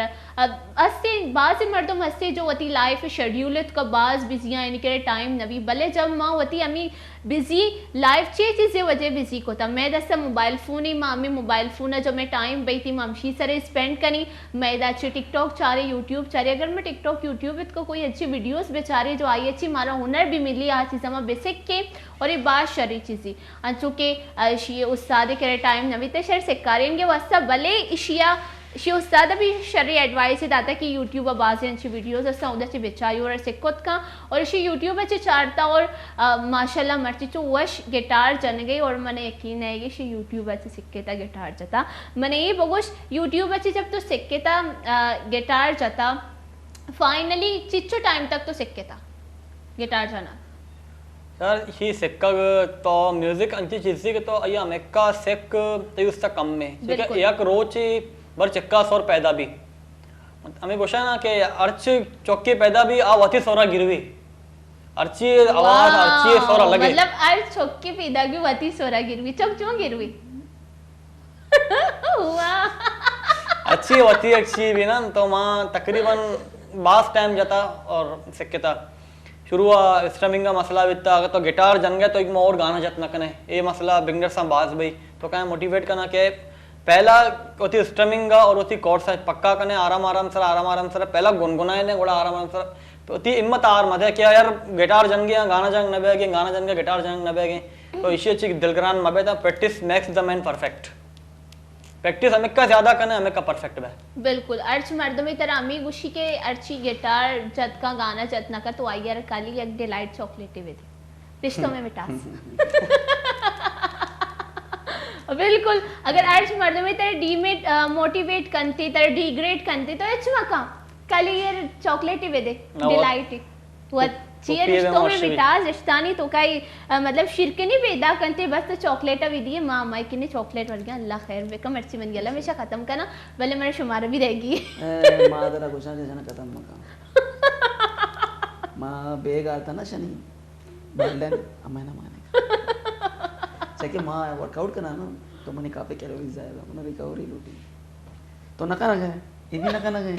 Speaker 1: अस्ते बासी मर्दों हस्ते जो वती लाइफ शेड्यूल का बाज बिजियाँ यानी के टाइम नबी भले जब माँ वती अमी बिजी लाइफ चे चीज़ें वजह बिजी को था मैं दस मोबाइल फ़ोन ही मामी मोबाइल फ़ोन है जो मैं टाइम बई थी ममशी सरे स्पेंड करी मैं दाचे टिकटॉक चारे यूट्यूब चारे अगर मैं टिकटॉक यूट्यूब को कोई अच्छी वीडियोस बेचारे जो आई अच्छी मारा हुनर भी मिली आ चीज़ में बेसिक के और ये बात शरी चीज़ी चूँकि उस्ताद के टाइम नवी तो शर सिक्कारेंगे वास्ता भले इशिया शी उस्ताद भी शरी एडवाइस दाता कि यूट्यूब बाज़ अच्छी वीडियोस असा उधर से बेचाई और सिक्कोत का और शी यूट्यूब अच्छे चारता और माशाल्लाह मर्ची चो वश गिटार जन गई और मैंने यकीन है कि शी यूट्यूब अच्छे सिक्के था गिटार जता मैंने ये बगोश यूट्यूब अच्छे जब तो सिक्के था गिटार जता फाइनली चिच्चो टाइम तक तो सिक्के था गिटार जाना
Speaker 3: सर ही सिक्का तो म्यूजिक अंची चीज़ी के तो अया मेका सिक तो उसका कम में ठीक है एक रोज बर चक्का सौर पैदा भी हमें बोशा ना कि अर्च चौके पैदा भी आ वती सोरा गिरवी अर्ची आवाज अर्ची सोरा लगे
Speaker 1: मतलब अर्च चौके पैदा भी वती सोरा गिरवी चौक क्यों गिरवी वाह
Speaker 3: अच्छी वती अच्छी भी ना तो मां तकरीबन बास टाइम जाता और सिक्के था शुरू हुआ स्ट्रमिंग का मसला बिता अगर तो गिटार जन गया तो एक और गाना जत न कने ये मसला बिगनर सा बाज भाई तो कहें मोटिवेट करना के पहला होती स्ट्रमिंग का और होती कॉर्ड सा पक्का कने आराम आराम सर पहला गुनगुनाए ने गोड़ा आराम सर तो होती हिम्मत आर मत है क्या यार गिटार जन गया गाना जंग न बैगे गाना जन गया गिटार जंग न बैगे तो इसी अच्छी दिलगरान मबे था practice makes the man perfect practice हमें का ज्यादा करना हमें का परफेक्ट है
Speaker 1: बिल्कुल अर्च मर्द में तरह अमी गुशी के अर्ची गिटार जत का गाना जत ना का तो आई यार काली एक डिलाइट चॉकलेट वे थी रिश्तों में मिठास बिल्कुल अगर अर्च मर्द में तरह डीमेट मोटिवेट करते तरह डीग्रेड करते तो अच्छा का काली यार चॉकलेट वे दे डिलाइट वो चीज़ रिश्तों में मिठास रिश्तानी तो कई मतलब शिरके नहीं पैदा करते बस तो चॉकलेट भी दिए माँ माई कि नहीं चॉकलेट बन गया अल्लाह खैर बेकम मिर्ची बन गया हमेशा खत्म करना भले मेरे शुमार भी रहेगी
Speaker 2: माँ जरा कुछ ना खत्म मका माँ बेग आता ना शनि बर्लन अमेना माने चेके माँ वर्कआउट करना ना तो मैंने काफी कैलोरीज आएगा मैंने रिकवरी लूटी तो नका ना गए ये भी नका ना गए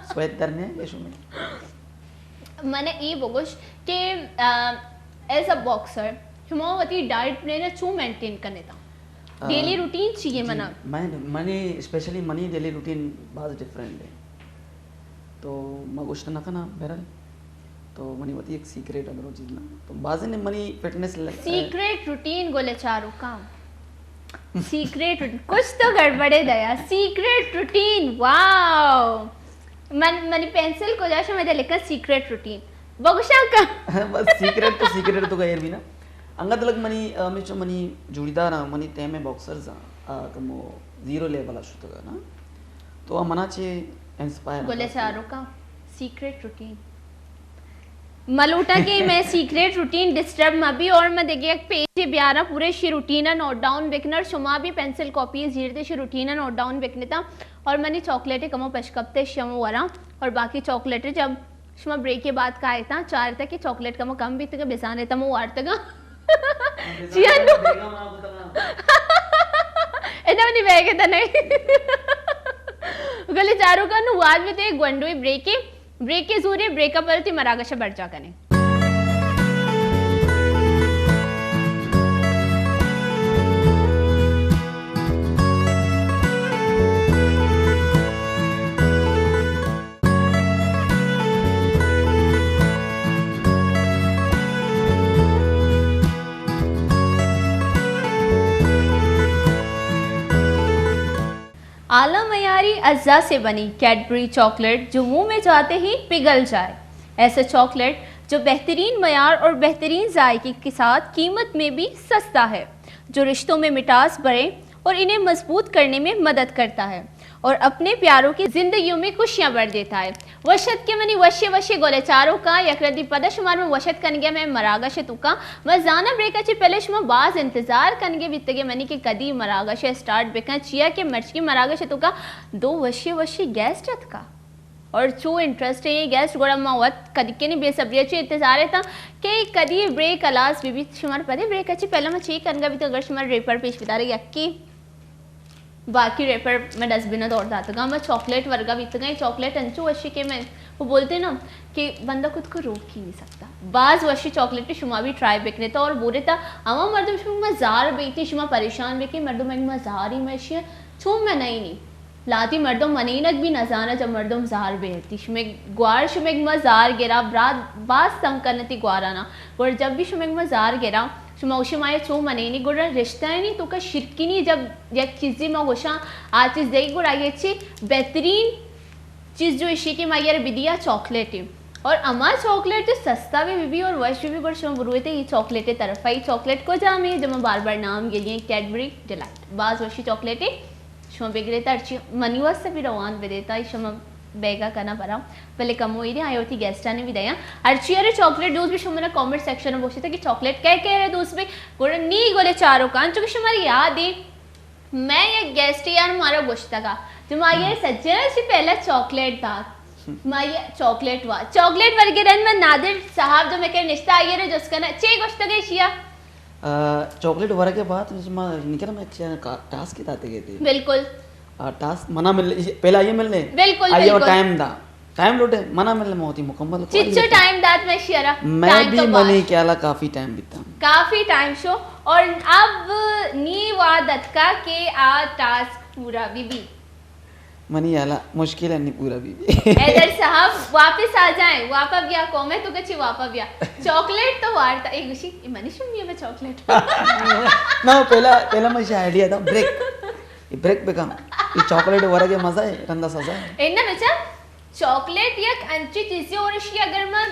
Speaker 2: स्वेट करने ये शुरू
Speaker 1: मैंने ये बोगुश कि एज अ बॉक्सर हिमावती डाइट प्लान चू मेंटेन करने था डेली रूटीन चाहिए मना
Speaker 2: मनी स्पेशली मनी डेली रूटीन बहुत डिफरेंट है तो मैं कुछ ना करना बहरहाल तो मनी होती एक सीक्रेट अगर वो चीज़ ना तो बाज़ ने मनी फिटनेस
Speaker 1: सीक्रेट रूटीन गोले चारों काम सीक्रेट रूटीन कुछ तो गड़बड़े दया सीक्रेट रूटीन वाओ मैंने पेंसिल को जाशा मैं लिखा सीक्रेट रूटीन बगुशा का
Speaker 2: बस सीक्रेट तो गैर भी ना अंगत लग मनी मिचो मनी जुड़ीदार मनी ते में बॉक्सर्स कमो जीरो लेवल आशु तो ना तो मना चे इंस्पायर
Speaker 1: बोले चारों का सीक्रेट रूटीन मलूटा के मैं सीक्रेट रूटीन डिस्टर्ब मबी और मैं देखिए एक पेज ब्यारा पूरे शी रूटीन नोट डाउन बिकनर शुमा भी पेंसिल कॉपी जीरते शी रूटीन नोट डाउन बिकने था और मैंने चॉकलेटें कमो पशकपते शमो वरा और बाकी चॉकलेटें जब शुमा ब्रेक के बाद का आया था चार तक कि चॉकलेट कमो कम भी तक बिसाने था मो वार तक चियानो इतना नहीं बैगे था नहीं गले चारों का नुवाज में तो एक गंडोई ब्रेक के जूरे ब्रेकअप वाली मरागश बढ़ जा कने आला मयारी अज्जा से बनी कैडबरी चॉकलेट जो मुंह में जाते ही पिघल जाए। ऐसा चॉकलेट जो बेहतरीन मयार और बेहतरीन जायके के साथ कीमत में भी सस्ता है, जो रिश्तों में मिठास भरे और इन्हें मजबूत करने में मदद करता है और अपने प्यारों की जिंदगियों में खुशियां भर देता है। वशत के मनी वश्य वश्य गोलेचारों का यकरदी पदशुमार में वशत कनगे में मरागा तुका मजाना ब्रेक अच्छी पहले शुमा बाज इंतजार कनगे बितगे मनी के कदी मरागा स्टार्ट बेका चिया के मर्च की मरागा तुका दो वश्य वश्य गेस्ट का और चो इंटरेस्ट है ये गेस्ट गोड़ा मावत कदी के नहीं बेसब्री अच्छी इंतजार है था कि कदी ब्रेक अलास बीबी शुमार पदे ब्रेक अच्छी पहले मैं चेक कनगा भी तो अगर शुमार रेपर पेश बता रही यक्की बाकी रेपर में डस्टबिन दौड़ जाता मैं चॉकलेट वर्गा बीत गई चॉकलेट अंचू वशी के मैं वो बोलते ना कि बंदा खुद को रोक ही नहीं सकता। बाज वशी चॉकलेट शुमा भी ट्राई बेकने था और बोले था अमा मर्दम शुमा जार बेती शुमा परेशान बेके मर्दम मैं मजार ही मैं छू मैं नहीं लाती मर्दम मनीनक भी नजाना जब मर्दम जार बेहती शुमेक ग्वार शुमेक मजार गिरा रात बाज तंग करने ग्वाराना और जब भी शुमेक मजार गिरा शुमाए चो मनेनी गुड़ रिश्ता है नहीं तो का शिरकी नहीं जब एक चीज़ी में गोशा आ चीज़ देगी गुड़ आई अच्छी बेहतरीन चीज़ जो इसी की मायर बिदिया चॉकलेट है और अमा चॉकलेट जो सस्ता भी बीबी और वर्ष भी बड़ शुम बुरुए थे ये चॉकलेट तरफ आई चॉकलेट को जामे जब मैं बार बार नाम गिलिए कैडबरी डिलाइट बाज वर्षी चॉकलेट है शुम बेगरे तरची मनीवा से भी रवान बेदेता शुम बेगा करना पड़ा पहले कम हुई थी आई होती गेस्टा ने भी दिया अर्ची अरे चॉकलेट दूस भी शुमारा कमेंट सेक्शन में पूछते थे कि चॉकलेट क्या कह रहे दूस में गोड़े नी गोले चारों कान चूंकि शुमारी याद है मैं ये गेस्ट यार हमारा गोश्ता का जो माये सज्जन से पहला चॉकलेट था माये चॉकलेट हुआ चॉकलेट वर्गे रन में नादिर साहब जो मैं कह निश्ता आई रे जिसका ना चे गोश्ता के शिया
Speaker 2: चॉकलेट वर्ग के बाद निकल मैं टास्क की ताते गए थे
Speaker 1: बिल्कुल
Speaker 2: टास्क मना मिल पहले आइए मिलने
Speaker 1: बिल्कुल
Speaker 2: आइए और
Speaker 1: बिल्कुल
Speaker 2: टाइम लूटे मना मिलने में होती मुकम्मल
Speaker 1: चिच्चो टाइम दात में शियरा
Speaker 2: मैं भी मनी क्या काफी टाइम बीता
Speaker 1: काफी टाइम शो और अब नी वादत का के आ टास्क पूरा बीबी
Speaker 2: मनी आला मुश्किल है नहीं पूरा भी
Speaker 1: इधर साहब वापस आ जाएं वापस गया कौम है तो कच्ची वापस गया चॉकलेट तो वारता एक गुशी मनीष में चॉकलेट
Speaker 2: ना पहला मैं आइडिया था ब्रेक ये ब्रेक पे काम ये चॉकलेट वरा के मजा है रंदा सजा है
Speaker 1: इन्ना बच्चा चॉकलेट या अंची चीजें और इसकी अगर मैं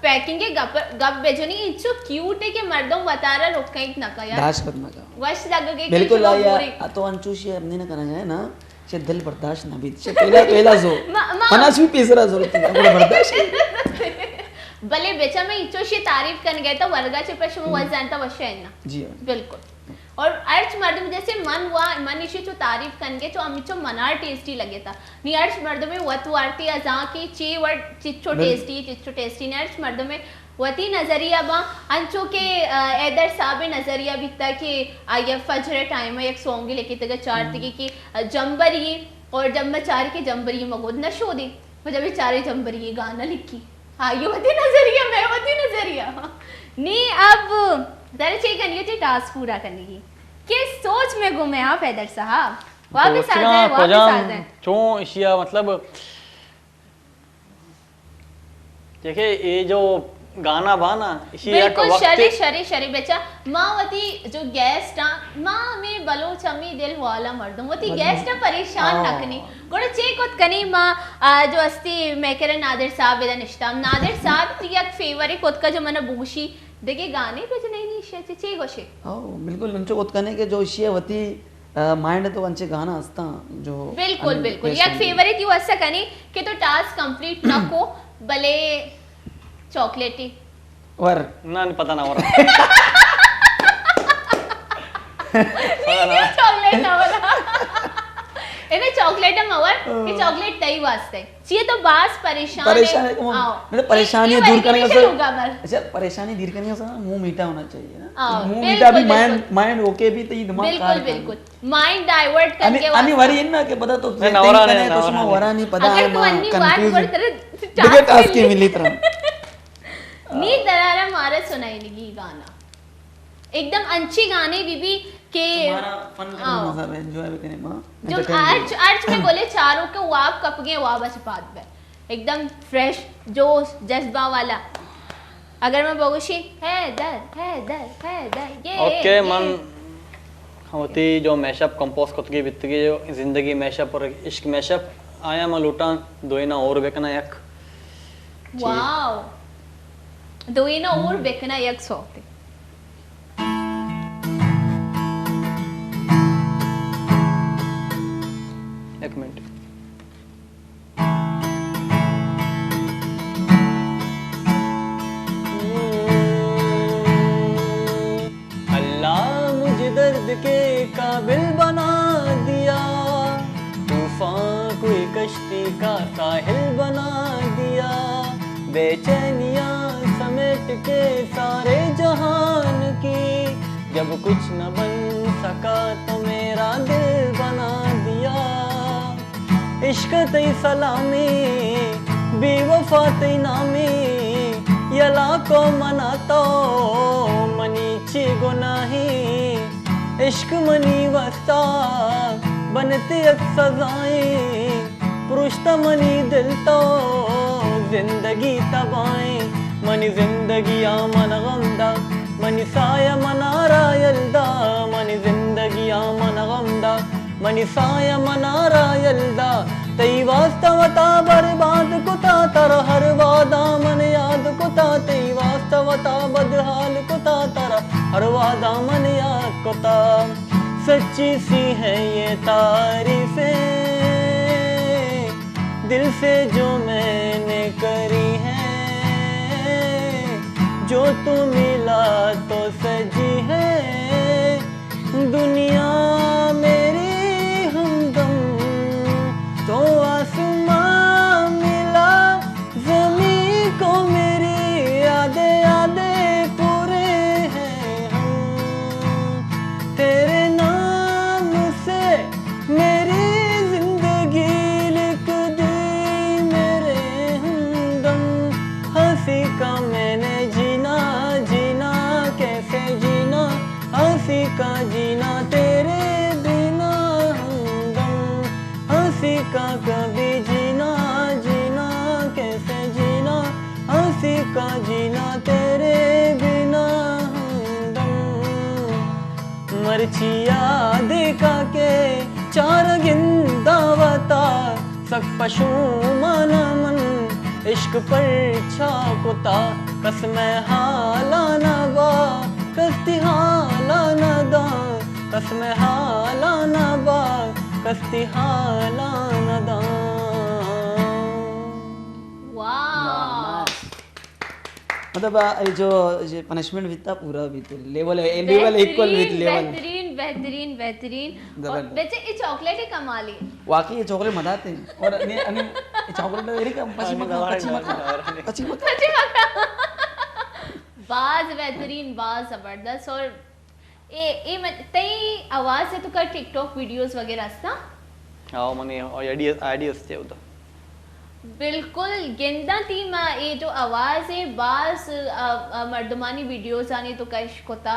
Speaker 1: पैकिंग के गप बेचनी इच्छो क्यूट है कि मर्दों बता रहा रुक कहीं ना का यार
Speaker 2: दाश करना का
Speaker 1: वश लग गई
Speaker 2: बिल्कुल आया तो अंचुशी हमने ना करना है ना से दिल बर्दाश्त ना बीत से पहला जो मनास भी पेसरा जरूरत है अपना बर्दाश्त
Speaker 1: भले बेचा मैं इच्छो से तारीफ करने गया था वर्गा से प्रश्न वो जानता वश है ना
Speaker 2: जी
Speaker 1: बिल्कुल और अर्च मर्द जैसे मन इशी जो तारीफ कनगे तो अमिचो मनार टेस्टी लगे था नी अर्च मर्द में वत वारती अजा की ची वर्ड चिच्चो टेस्टी ने अर्च मर्द में वती नजरिया बा अंचो के एदर साबे नजरिया भी तक कि आया फजर टाइम में एक सॉन्ग लेके तक चार तक की जंबरी और जब मैं चार के जंबरी मगोद न शो दी जब चारे जंबरी गाना लिखी आयो वती नजरिया नी अब दर चे करनी थी टास्क पूरा करने की किस सोच में गुमे आप हैदर साहब वापस आ जाए
Speaker 3: चो इशिया मतलब देखिए ये जो गाना बाना इसी
Speaker 1: बिल्कुल शरी बेचा मावती जो गेस्ट माँ में बलो चमी दिल वाला मर्दम वती गेस्ट परेशान नकनी गोड़े चेक होत कनी माँ जो अस्ती मेकरे नादिर साहब वेदा निश्ताम नादिर साहब ती एक फेवरेट कोत का जो मना बुशी देखिए गाने पे जो नहीं निश्चय चे गोशे
Speaker 2: ओ बिल्कुल नंचो कोत कने के जो इशिया वती माइंड तो अंचे गाना हस्ता जो
Speaker 1: बिल्कुल एक फेवरेट यू ऐसा कनी कि तो टास्क कंप्लीट न को भले चॉकलेटी
Speaker 2: वर
Speaker 3: ना नहीं पता ना हो रहा
Speaker 1: चॉकलेट ना हो रहा इन्हें चॉकलेट है मवर ये चॉकलेट तई वास्ते ये तो बास परेशान
Speaker 2: है मतलब परेशानी दूर करने का अच्छा परेशानी दूर करने का मुंह मीठा होना चाहिए ना मुंह मीठा भी माइंड ओके भी तो ये दिमाग
Speaker 1: बिल्कुल माइंड डाइवर्ट करके
Speaker 2: अनि वरी ना के पता तो तो वरा नहीं पता है मां कंफ्यूज बिगे टास्क के मिली तरह
Speaker 1: नी दरारा मारे सुनाई लगी गाना एकदम अच्छी गाने बीबी के
Speaker 2: हमारा फन का मजा है एंजॉय करने मां
Speaker 1: जो आज में बोले चारों के वाप कप गए वाह बस बात पे एकदम फ्रेश जोश जज्बा वाला अगर मैं बोगुशी है दर ये
Speaker 3: ओके मन होती जो मैशअप कंपोज करके बितगी जो जिंदगी मैशअप और इश्क मैशअप आया मैं लूटा दोइना और बेकना यक
Speaker 1: वाव दोइना और बेकना यक सोते
Speaker 3: एक मिनट अल्लाह मुझे दर्द के काबिल बना दिया तूफान कोई कश्ती का साहिल बना दिया बेचैनियां समेट के सारे जहान की जब कुछ न बन सका तो मेरा दिल बना दिया इश्क तई सलामी बेवफा तई नामी यला को मनातो मनी ची गुनाही इश्क मनी वस्ता बनते एक सजाएं पुरुषता मनी दिल तो जिंदगी तबाएं मनी जिंदगी मन गमदा मनी साया मनारा यल्दा मनी जिंदगी मन गमदा मनी साया मनारा यल्दा तई वास्तवता बर्बाद कुता तर हर वादा मन याद कुता तई वास्तवता बदहाल कुता तर हर वादा मन याद कुता सच्ची सी है ये तारीफें दिल से जो मैंने करी है जो तू मिला तो सजी है दुनिया मेरी हमदम तो आसमां मिला ज़मीं को मेरी यादें यादें पूरे हैं हम तेरे नाम से मेरी जिंदगी लिख दी मेरे हमदम हंसी का मैंने जीना जीना कैसे जीना हंसी का जीना तेरे बिना हमदम हंसी का कभी जीना जीना कैसे जीना हंसी का जीना तेरे बिना हमदम मरचिया देखा के चार गिंदावता सक पशु मन मन इश्क पर छाकुता कसमे हालाना बा कस्ती हालाना दा कसमे हालाना बा कस्ती हालाना दा
Speaker 1: वाव
Speaker 2: मतलब ये जो पनिशमेंट भी था पूरा भी तो लेवल है लेवल इक्वल विद लेवल
Speaker 1: बेहतरीन बेहतरीन बेहतरीन और
Speaker 2: जबरदस्त।
Speaker 1: बेचे ये चॉकलेट ही कमाल है
Speaker 2: वाकई ये चॉकलेट मजा आते हैं और ये चॉकलेट वेरी कम पची मका
Speaker 1: बाज बेहतरीन बाज जबरदस्त और ए तई आवाज से तो कर टिकटॉक वीडियोस वगैरह असता
Speaker 3: आओ मने आइडियाज थे उधर
Speaker 1: बिल्कुल गेंदा थी माँ ये जो आवाज है बाज मर्दमानी वीडियोस आने तो कश कोता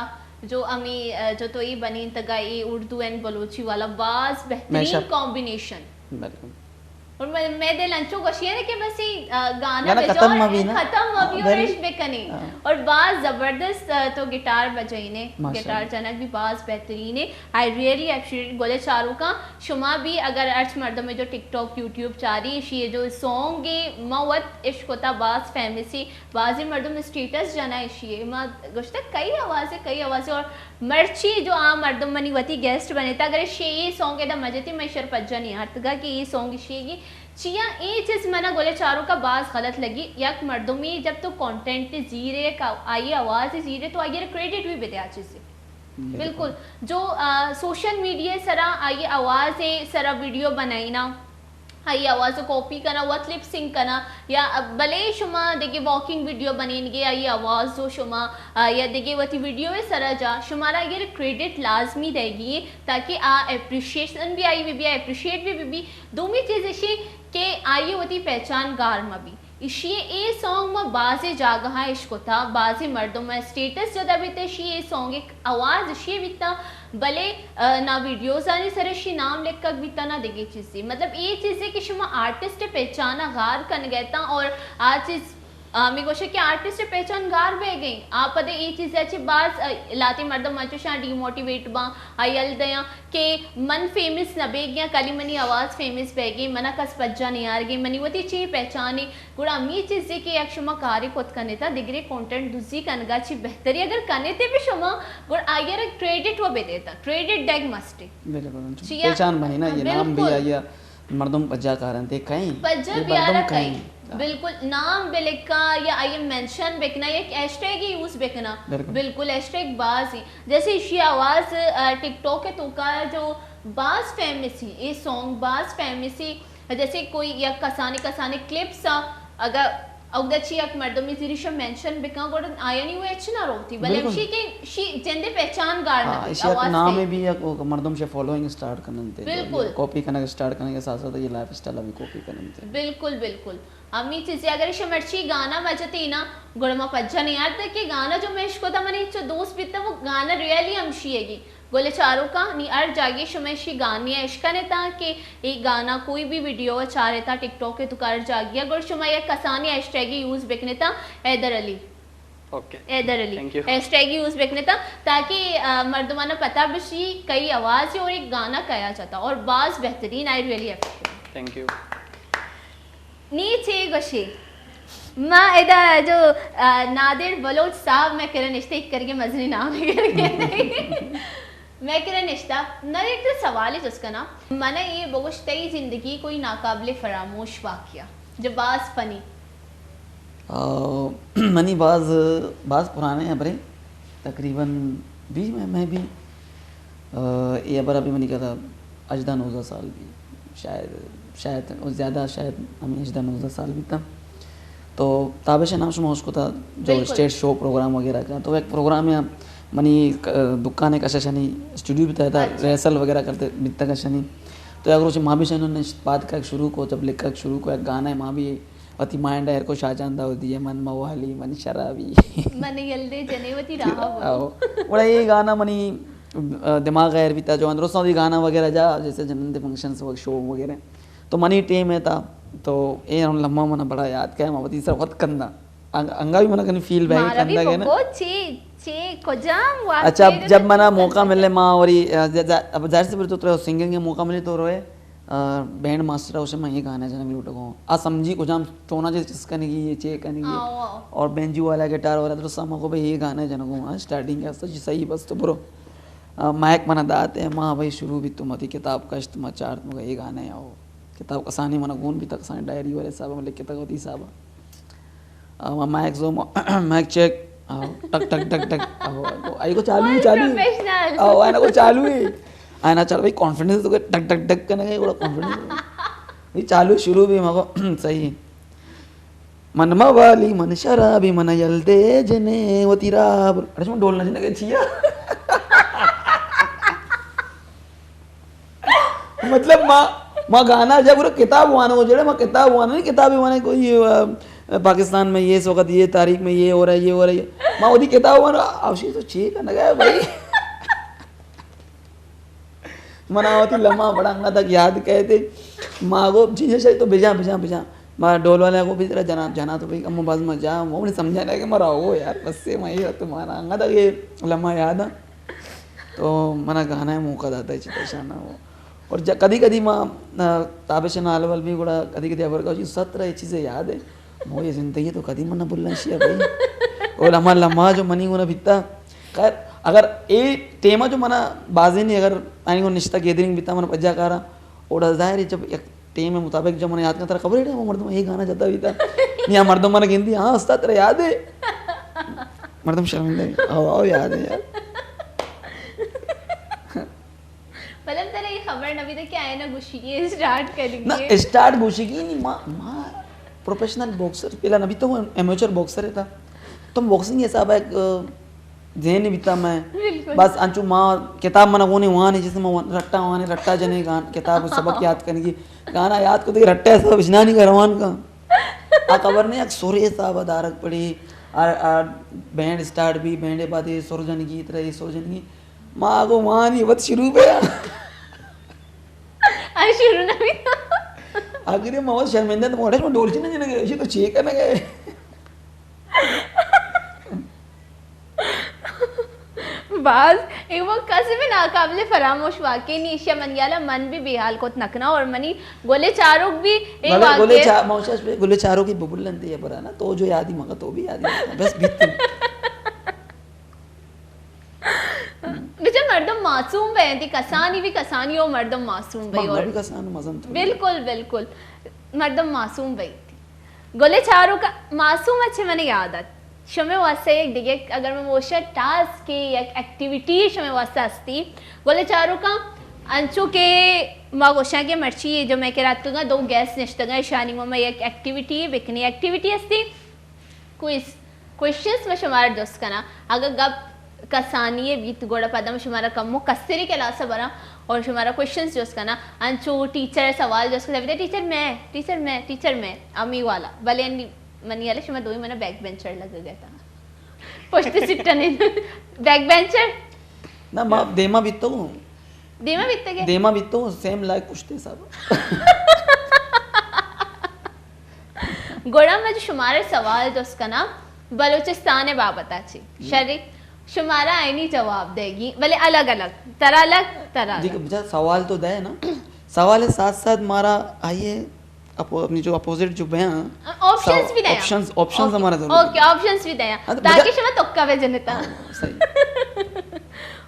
Speaker 1: जो अमी जो तो ये बनी तगा ये उर्दू एंड बलोची वाला बाज बेहतरीन
Speaker 2: Mashup.
Speaker 1: कॉम्बिनेशन
Speaker 2: बिल्कुल
Speaker 1: और मैं दे लंचो कोशिश है कि बस ये गाना
Speaker 2: गाना
Speaker 1: बजाओ
Speaker 2: खत्म
Speaker 1: और
Speaker 2: अभी ना।
Speaker 1: खत्म अभी और
Speaker 2: Very-
Speaker 1: इश्क बेकने
Speaker 2: हाँ।
Speaker 1: और बाज जबरदस्त तो गिटार बजाइने
Speaker 2: माशाल्लाह।
Speaker 1: गिटार जनक भी बाज बेहतरीन है आई रियली अप्रिशिएट गोले चारों का शुमा भी अगर अर्च मर्दों में जो टिकटॉक यूट्यूब चारी ये जो सॉन्ग है मवत इश्क होता बाज फैमिसी बाजी मर्दों में स्टेटस जाना इशिए माँ गुश्ता कई आवाज़ें और मर्ची जो आम मर्दों मनी वती गेस्ट बने था अगर ये सॉन्ग एदा मजे थी मैं शरपज्जा नहीं हटगा कि ये सॉन्ग इशिएगी चिया ये चीज़ मना गोले चारों का बाज गलत लगी यक मर्दों में जब तो कंटेंट जीरे का आई आवाज़ जीरे तो आइए क्रेडिट भी बेते अच्छे से बिल्कुल जो सोशल मीडिया सरा आई आवाज़ है सरा वीडियो बनाई ना आई आवाज़ को कॉपी करना वत लिप सिंग करना या भले शुमा देखिए वॉकिंग वीडियो बनेंगे आई आवाज़ जो शुमा या देखिए वती वीडियो है सरा जा शुमारा ये क्रेडिट लाजमी रहेगी ताकि आ एप्रिशिएशन भी आई भी एप्रिशिएट भी दोनों चीज़ इसी के आई होती पहचान गार में भी इशी ए सॉन्ग में बाजे जागहा इश्क था बाजे मर्दों में स्टेटस जदा भी थे ये सॉन्ग एक आवाज़ इशी बीता भले ना वीडियोस आने सर शी नाम लिख कर बीता ना देखे चीज़ मतलब ये चीज़ है कि शुमा आर्टिस्ट पहचाना गार कर गए था और आज चीज़ मी गोष्ट की आर्टिस्ट पहचान गार बह गई आप पदे ये चीज अच्छी बात लाती मर्दम मचुशा डिमोटिवेट बा आयल दया के मन फेमस न बे गया कली मनी आवाज फेमस बह गई मना कस पज्जा नहीं आ गई मनी वती ची पहचाने गुड़ा मी चीज की एक शुमा कार्य कोत करने था दिगरे कंटेंट दूसरी कनगा ची बेहतरी अगर करने थे भी शुमा गुड़ आयर क्रेडिट वो बे देता क्रेडिट डैग मस्ट
Speaker 2: बिल्कुल
Speaker 1: चिया-
Speaker 2: पहचान बनी ना ये नाम भी
Speaker 1: बिल्कुल।
Speaker 2: आया मर्दम पज्जा कारण थे कहीं
Speaker 1: पज्जा
Speaker 2: ये
Speaker 1: प्यारा
Speaker 2: मर्दम
Speaker 1: कहीं बिल्कुल नाम बेलिका या आई मेंशन बेकना या हैशटैग ही यूज बेकना
Speaker 2: बिल्कुल।
Speaker 1: बिल्कुल हैशटैग बाज ही जैसे इसी आवाज टिकटॉक के तो का जो बाज फेमस ही ये सॉन्ग बाज फेमस ही जैसे कोई या कसाने कसाने क्लिप्स अगर अगदची एक मर्दमी जिरिशा मेंशन बेका गोडन आयनी वो एचना रोती
Speaker 2: बिल्कुल।
Speaker 1: बलम शी जेंदे पहचान गाड़ना
Speaker 2: हाँ इसी एक नाम में भी एक वो मर्दम से फॉलोइंग स्टार्ट करने थे
Speaker 1: बिल्कुल।
Speaker 2: कॉपी करने के स्टार्ट करने के साथ साथ ये लाइफ स्टाइल अभी कॉपी करने थे
Speaker 1: बिल्कुल बिल्कुल अम्मी चीजें अगर इसे मर्ची गाना बजती ना गुड़मा पज्जा नहीं आता कि गाना जो मैं इसको था मैंने जो दोस्त भी था वो गाना रियली हमशीएगी गोले चारों का नी अर जागे शुमेशी गानी है इश्का ने था कि एक गाना कोई भी वीडियो चाह रहे था टिकटॉक के तो कर जागिया गुड़ शुमा ये कसानी हैशटैग यूज बेकने था Haidar Ali
Speaker 3: okay
Speaker 1: Haidar Ali
Speaker 3: Thank you.
Speaker 1: Hashtag use बेकने था ताकि मर्दमाना पता बशी कई आवाज है और एक गाना कया जाता और बाज बेहतरीन I really appreciate
Speaker 3: thank you
Speaker 1: नीचे गशे माँ इधर जो नादिर बलोच साहब मैं किरण इश्ते करके मजनी नाम है करके मैं किरण इश्ता ना एक तो सवाल है उसका ना मैंने ये बगुश्तई जिंदगी कोई नाकाबिले फरामोश वाकिया जो बाज फनी
Speaker 2: मनी बाज बाज पुराने हैं बड़े तकरीबन भी मैं भी ये बार अभी मनी कहा अजदा 19 साल भी शायद ज़्यादा शायद हमें अजदा 19 साल भी था तो ताबिश नाम शुमा उसको था जो
Speaker 1: बिल्कुल।
Speaker 2: स्टेज शो प्रोग्राम वगैरह का तो एक प्रोग्राम है मनी दुकान कशा शनि स्टूडियो भी था रिहर्सल वगैरह करते बिता का शनि तो अगर उसे माँ भी शनि ने बात का शुरू को जब लिखा शुरू को एक गाना है माँ भी अति माइंड है को शाहजादा होती है मन मवाली मन शराबी
Speaker 1: मैंने यल्दे जनेवती रहा
Speaker 2: आओ बड़ा ये गाना मनी दिमाग गैर भी था जो अंदरों से गाना वगैरह जा जैसे जन्नत फंक्शंस वगैरह शो वगैरह तो मनी टीम है था तो ये लम्मा मना बड़ा याद क्या मवती सर बहुत कंदा अंगा भी मना कहीं फील बैग
Speaker 1: मारा भी
Speaker 2: कंदा के ना
Speaker 1: बहुत चे चे कोजाम वाक
Speaker 2: अच्छा जब मना मौका मिले माँ और अब जाहिर से फिर तो सिंगिंग के मौका मिले तो रोए बैंड मास्टर उसे मैं ये गाना जनक लूट को आ समझी को जाम चोना जैसे चिस्कने की ये चे करने की
Speaker 1: आओ आओ
Speaker 2: और बेंजू वाला गिटार वाला तो समा को भाई ये गाना है जनक को स्टार्टिंग का सच सही बस तो ब्रो माइक मना दाते हैं माँ भाई शुरू भी तुम अति किताब का इस्तेमाल चार तुम ये गाना है आओ किताब का सानी मना गुण भी तक सानी डायरी वाले साहब में लिख के तक होती साहब माइक जो माइक चेक आओ टक टक टक टक आओ आई को चालू ही चालू
Speaker 1: प्रोफेशनल
Speaker 2: आओ आना को चालू ही आना चल भाई कॉन्फिडेंस तो टक टक टक करने का बड़ा कॉन्फिडेंस भाई चालू शुरू भी मको सही मन मवाली मन शराबी मन यलदे जने वो तीरा अरे मैं डोलना जने के छिया मतलब माँ गाना जब पूरा किताब हुआ ना वो जड़े माँ किताब हुआ नहीं किताब हुआ ना कोई पाकिस्तान में ये इस वक्त ये तारीख में ये हो रहा है ये हो रहा है माँ वो किताब हुआ ना आवशी तो छे का लगा है भाई मना होती लम्हा बड़ा अंगा तक याद कहते माँ को जी सही तो भिजा भिजा भिजा माँ डोल वाले को भी तेरा जना जाना तो भाई अम्मा बाज में जा वो नहीं समझा नहीं कि मरा हो यार बस से मैं ये तुम्हारा अंगा तक ये लम्हा याद है तो मना गाना है मौका दाता है चिताशाना वो और कदी कदी माँ ताबिश नालवल भी बड़ा कदी कदी अबर का सत्र ये चीज़ें याद है मोए जिंदगी तो कदी मना बुलना चाहिए भाई और लम्हा लम्हा जो मनी होना बिता खैर अगर ए टेमा जो मना बाजे नहीं अगर आने को निश्ता गैदरिंग बिता मना पज्जा कारा और जाहिर जब एक टेम में मुताबिक जब मैंने याद करता खबर है वो मर्दम ये गाना जाता बिता नहीं मर्दम मना गिनती हाँ उस्ता तेरा याद है मर्दम शर्मिंदा आओ आओ याद है यार
Speaker 1: मतलब तेरा ये खबर नबी तक क्या है ना गुशी ये स्टार्ट करेंगे
Speaker 2: ना स्टार्ट घोषी की नहीं माँ प्रोफेशनल बॉक्सर पहला नबी तो एमेचर बॉक्सर है था तो बॉक्सिंग ऐसा है जहन नहीं बीता मैं
Speaker 1: बिल्कुल।
Speaker 2: बस अंचू माँ किताब मना वो नहीं वहाँ नहीं जैसे मैं रट्टा वहाँ नहीं रट्टा जने गान किताब सबक याद करने की गाना याद करते रट्टा ऐसा बिजना नहीं करवान का आ खबर नहीं सोरे साहब अदारक पड़ी बैंड स्टार्ट भी बैंड बाद सोरजन की तरह सोरजन की माँ को वहाँ नहीं बस शुरू पे
Speaker 1: शुरू नबी
Speaker 2: आखिर माँ शर्मिंदा तो मोटे में डोल चीना जने गए तो चेक करने गए
Speaker 1: बाज एक वो कसम नाकाबिले फरामोश वाकई नहीं इशिया मन याला मन भी बेहाल को नकना और मनी गोले चारों भी एक
Speaker 2: गोले
Speaker 1: वाकई
Speaker 2: मौशाश पे गोले चारों की बुबुलन थी पर ना तो जो याद ही मगा तो भी याद ही बस बीत
Speaker 1: बेचा मर्दम मासूम वे थी कसानी भी कसानी और मर्दम मासूम वे और
Speaker 2: भी कसान मजम था
Speaker 1: बिल्कुल बिल्कुल मर्दम मासूम वे थी गोले चारों का मासूम अच्छे मैंने याद आ शमे वास्ते एक दिगे अगर मैं मोशा टास्क के या एक्टिविटी शमे वास्ते अस्ती गोले चारों का अंचो के माँ गोशा के मर्ची ये जो मैं कह रहा था दो गैस निश्तगा शानी में एक एक्टिविटी बिकनी एक्टिविटी अस्ती क्विज क्वेश्चंस में शुमार दोस्त करना अगर गप कसानी बीत गोड़ा पदा में शुमारा कमो कस्तरी के लासा बना और शुमारा क्वेश्चंस जोस करना अंचो टीचर सवाल जोस करता टीचर मैं अमी वाला भले मनी वाले शुमा दो ही मना बैक बेंचर लग गया था पोस्टे सिट्टा ने बैक बेंचर
Speaker 2: ना मां देमा बीतो
Speaker 1: के
Speaker 2: देमा बीतो सेम लाइक कुश्ते सब
Speaker 1: गोड़ा में जो शुमारे सवाल जोस करना बलूचिस्तान बाबता छी शरीक शुमारा आईनी जवाब देगी भले अलग अलग तरह
Speaker 2: जी बेटा सवाल तो दे ना सवाल है साथ साथ मारा आइए अपनी जो अपोजिट जो बयां
Speaker 1: ऑप्शंस भी दया
Speaker 2: ऑप्शंस हमारा जरूर
Speaker 1: ओके ऑप्शंस भी दया ताकि शुमा तुक्का वे जनता
Speaker 2: सही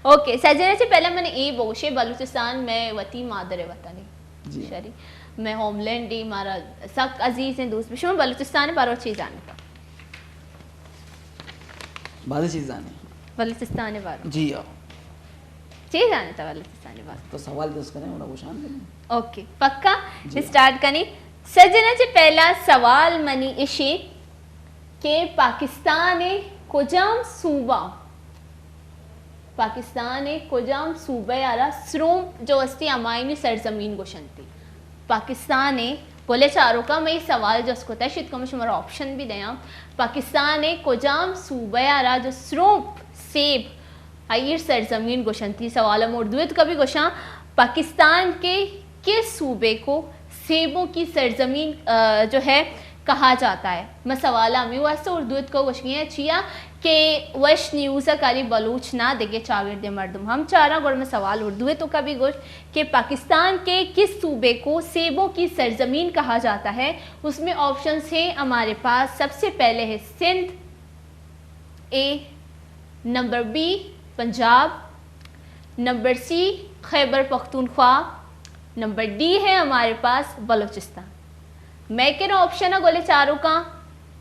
Speaker 1: ओके सजने से पहले मैंने ये बोशे बलूचिस्तान में वती मादर वतनी
Speaker 2: जी
Speaker 1: शरी मैं होमलैंड डी मारा सक अजीज हैं दोस्त शुमा बलूचिस्तान बारो चीज आने था
Speaker 2: बाद चीज आने
Speaker 1: बलूचिस्तान बारो
Speaker 2: जी आओ
Speaker 1: चीज आने था बलूचिस्तान बारो
Speaker 2: तो सवाल दस करें उड़ा वो शान करें
Speaker 1: ओके पक्का स्टार्ट करें सजना से पहला सवाल मनी इशी के पाकिस्तान कोजाम सूबा सूबे आला स्रोम जो अस्ती अमायनी सरजमीन गोशंती पाकिस्तान बोले चारों का मैं सवाल जो उसको था शिद को मैं शुमारा ऑप्शन भी दिया पाकिस्तान कोजाम सूबे आला जो स्रोम सेब आइर सरजमीन गोशंती सवाल उर्दू तो कभी गोशा पाकिस्तान के किस सूबे को सेबों की सरजमीन जो है कहा जाता है मैं सवाल अमी वास्ते उर्दू को गोशियाँ छिया कि वश न्यूज़ कारी बलूच ना देगे चागिर दे मर्दम हम चाह रहा में सवाल उर्दू है तो कभी गोश कि पाकिस्तान के किस सूबे को सेबों की सरजमीन कहा जाता है उसमें ऑप्शंस हैं हमारे पास सबसे पहले है Sindh A number B Punjab number C Khyber Pakhtunkhwa number D है हमारे पास बलूचिस्तान मैं कह रहा ऑप्शन है गोले चारों का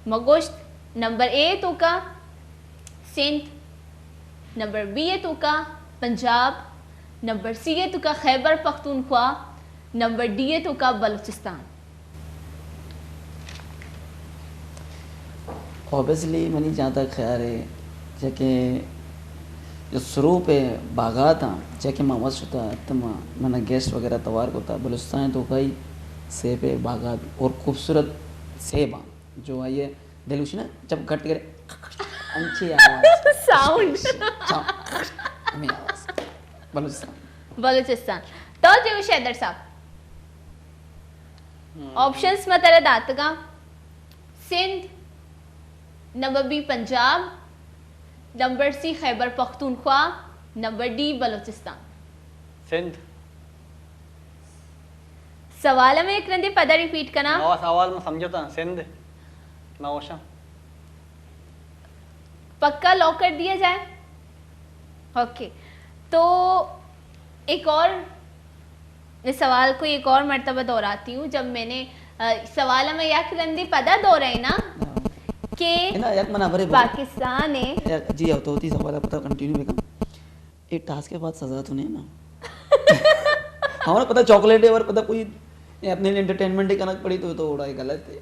Speaker 1: मगोश्त नंबर ए तो का सिंध नंबर बी है तो का पंजाब नंबर सी है तो का खैबर पख्तूनख्वा नंबर डी है तो का बलूचिस्तान
Speaker 2: ऑब्वियसली मैंने जहाँ तक ख्याल है जैसे जो शुरू पे बागा था जैसे मावस होता तम मैंने गेस्ट वगैरह तवार को था बलूचिस्तान तो कई सेब है बागा और खूबसूरत सेब जो है ये दिलुशी ना जब घट करे अच्छी आवाज
Speaker 1: साउंड
Speaker 2: हमें आवाज
Speaker 1: बलूचिस्तान तो जो शैदर साहब ऑप्शंस में तेरे दात का Sindh number B Punjab number C Khyber Pakhtunkhwa number D Balochistan
Speaker 3: Sindh
Speaker 1: सवाल में एक रंदे पदा रिपीट करना
Speaker 3: नवा सवाल में समझो था सिंध नौशा
Speaker 1: पक्का लॉक कर दिया जाए ओके तो एक और इस सवाल को एक और मर्तबा दोहराती हूँ जब मैंने सवाल में यक रंदे पदा दोहराई ना कि पाकिस्तान है
Speaker 2: जी अब तो होती सवाल पता कंटिन्यू बेका एक टास्क के बाद सजा तो नहीं ना हमारा पता चॉकलेट है और पता कोई अपने एंटरटेनमेंट ही करना पड़ी तो उड़ा गलत है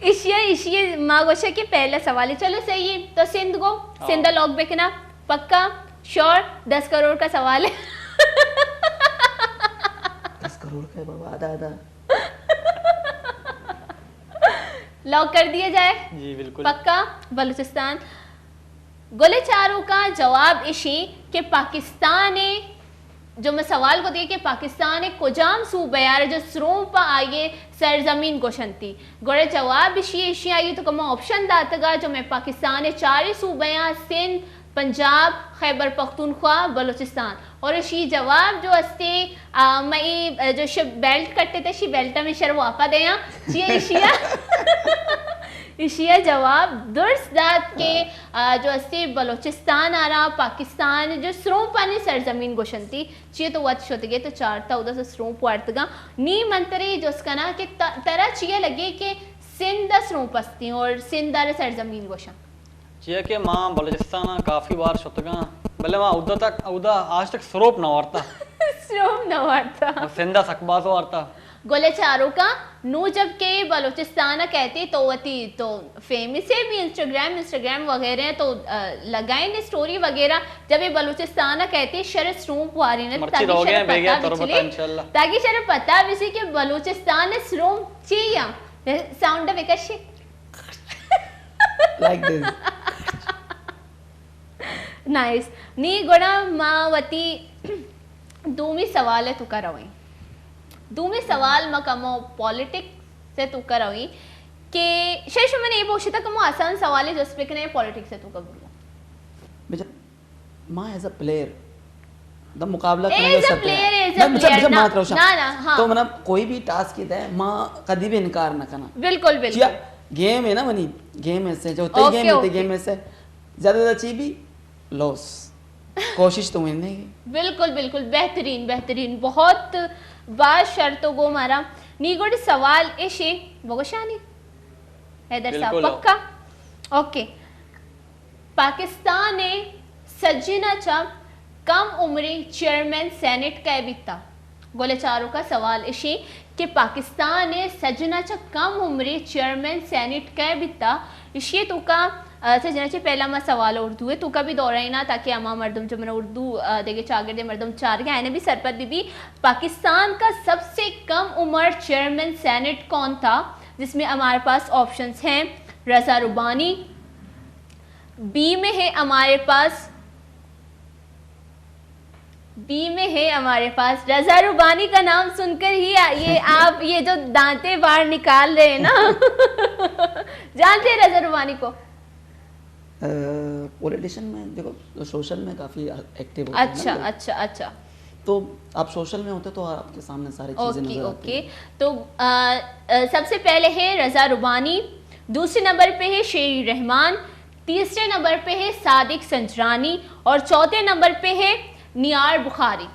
Speaker 1: इशिया मागोशा के पहला सवाल है चलो सही है तो सिंध को सिंध लॉक बेकना पक्का श्योर 10 करोड़ का सवाल है
Speaker 2: 10 करोड़ का है बाबा आधा
Speaker 1: लॉक कर दिया जाए
Speaker 3: जी बिल्कुल
Speaker 1: पक्का बलूचिस्तान गोले चारों का जवाब इशी कि पाकिस्तान है जो मैं सवाल को दिए कि पाकिस्तान एक कोजाम सूबयार जो स्रों पर आइए सरजमीन गोशंती गोरे जवाब इशी आई तो कम ऑप्शन दातगा जो मैं पाकिस्तान 4 सूबया सिंध पंजाब, खैबर पख्तूनख्वा, बलूचिस्तान। और शी जवाब जो असते मई जो श बेल्ट कट्टे थे शी बेल्ट में शर वापा देया ची इशिया इशिया जवाब दुर्स दात के जो असते बलूचिस्तान आ रहा पाकिस्तान जो स्रों पानी सरजमीन गोशंती ची तो वत शोतगे तो चारता उधर से स्रों पार्तगा नी मंतरी जो उसका ना कि तरह चिया लगे कि सिंध दा स्रों पस्ती और सिंध दा सरजमीन गोशा
Speaker 3: जिया के माँ बलूचिस्तान काफी बार शतगा भले माँ उदा आज तक सरोप न वार्ता
Speaker 1: स्रों न वार्ता
Speaker 3: और सिंधा सकबाज वार्ता
Speaker 1: गोले चारों का नू जब के बलूचिस्तान कहती तो वती तो फेमस है भी इंस्टाग्राम वगैरह तो लगाए ने स्टोरी वगैरह जब ये बलूचिस्तान कहती शरत स्रूप वारी ने ताकि शरत पता भी कि बलूचिस्तान ने स्रूप चाहिए sound Vikas
Speaker 2: like this
Speaker 1: nice नी गोड़ा मावती दूमी सवाल है तू करवई दूमी सवाल मकमो पॉलिटिक्स से तू करवई कि शेष मैंने ये पूछा था कमो आसान सवाल है जो स्पीक ने पॉलिटिक्स से तू कबूल
Speaker 2: बेटा माँ एज अ प्लेयर द मुकाबला
Speaker 1: एज अ प्लेयर ना हाँ
Speaker 2: तो मतलब कोई भी टास्क किया है माँ कभी भी इनकार ना करना
Speaker 1: बिल्कुल बिल्कुल
Speaker 2: गेम है ना मनी गेम ऐसे जो तय गेम होते गेम ऐसे ज्यादा अच्छी भी लॉस कोशिश तो मिलने की
Speaker 1: बिल्कुल बिल्कुल बेहतरीन बेहतरीन बहुत बात शर्तों को मारा नीगोड सवाल इशे बगोशानी हैदर साहब पक्का ओके पाकिस्तान ने सज्जनाच्या कम उम्री चेयरमैन सेनेट का बिता गोले चारों का सवाल इशे कि पाकिस्तान ने सज्जनाच्या कम उम्री चेयरमैन सेनेट का बिता इशे तो का सज्जनाची पहला मैं सवाल उर्दू है तो का भी दोहराई ना ताकि अमा मर्दम जो मैंने उर्दू देखे चागिर दे मर्दम चार के आने भी सरपत बीबी पाकिस्तान का सबसे कम उम्र चेयरमैन सेनेट कौन था जिसमें हमारे पास ऑप्शंस हैं रजा रुबानी बी में है हमारे पास रजा रुबानी का नाम सुनकर ही ये आप ये जो दांते बाहर निकाल रहे हैं ना जानते हैं रजा रुबानी को
Speaker 2: पॉलिटिशियन में देखो सोशल में काफी एक्टिव होते
Speaker 1: अच्छा
Speaker 2: हैं ना
Speaker 1: अच्छा अच्छा
Speaker 2: तो आप सोशल में होते तो आपके सामने सारी चीजें नजर आती
Speaker 1: ओके तो सबसे पहले है रजा रुबानी दूसरे नंबर पे है शेरी रहमान तीसरे नंबर पे है सादिक संजरानी और चौथे नंबर पे है नियार बुखारी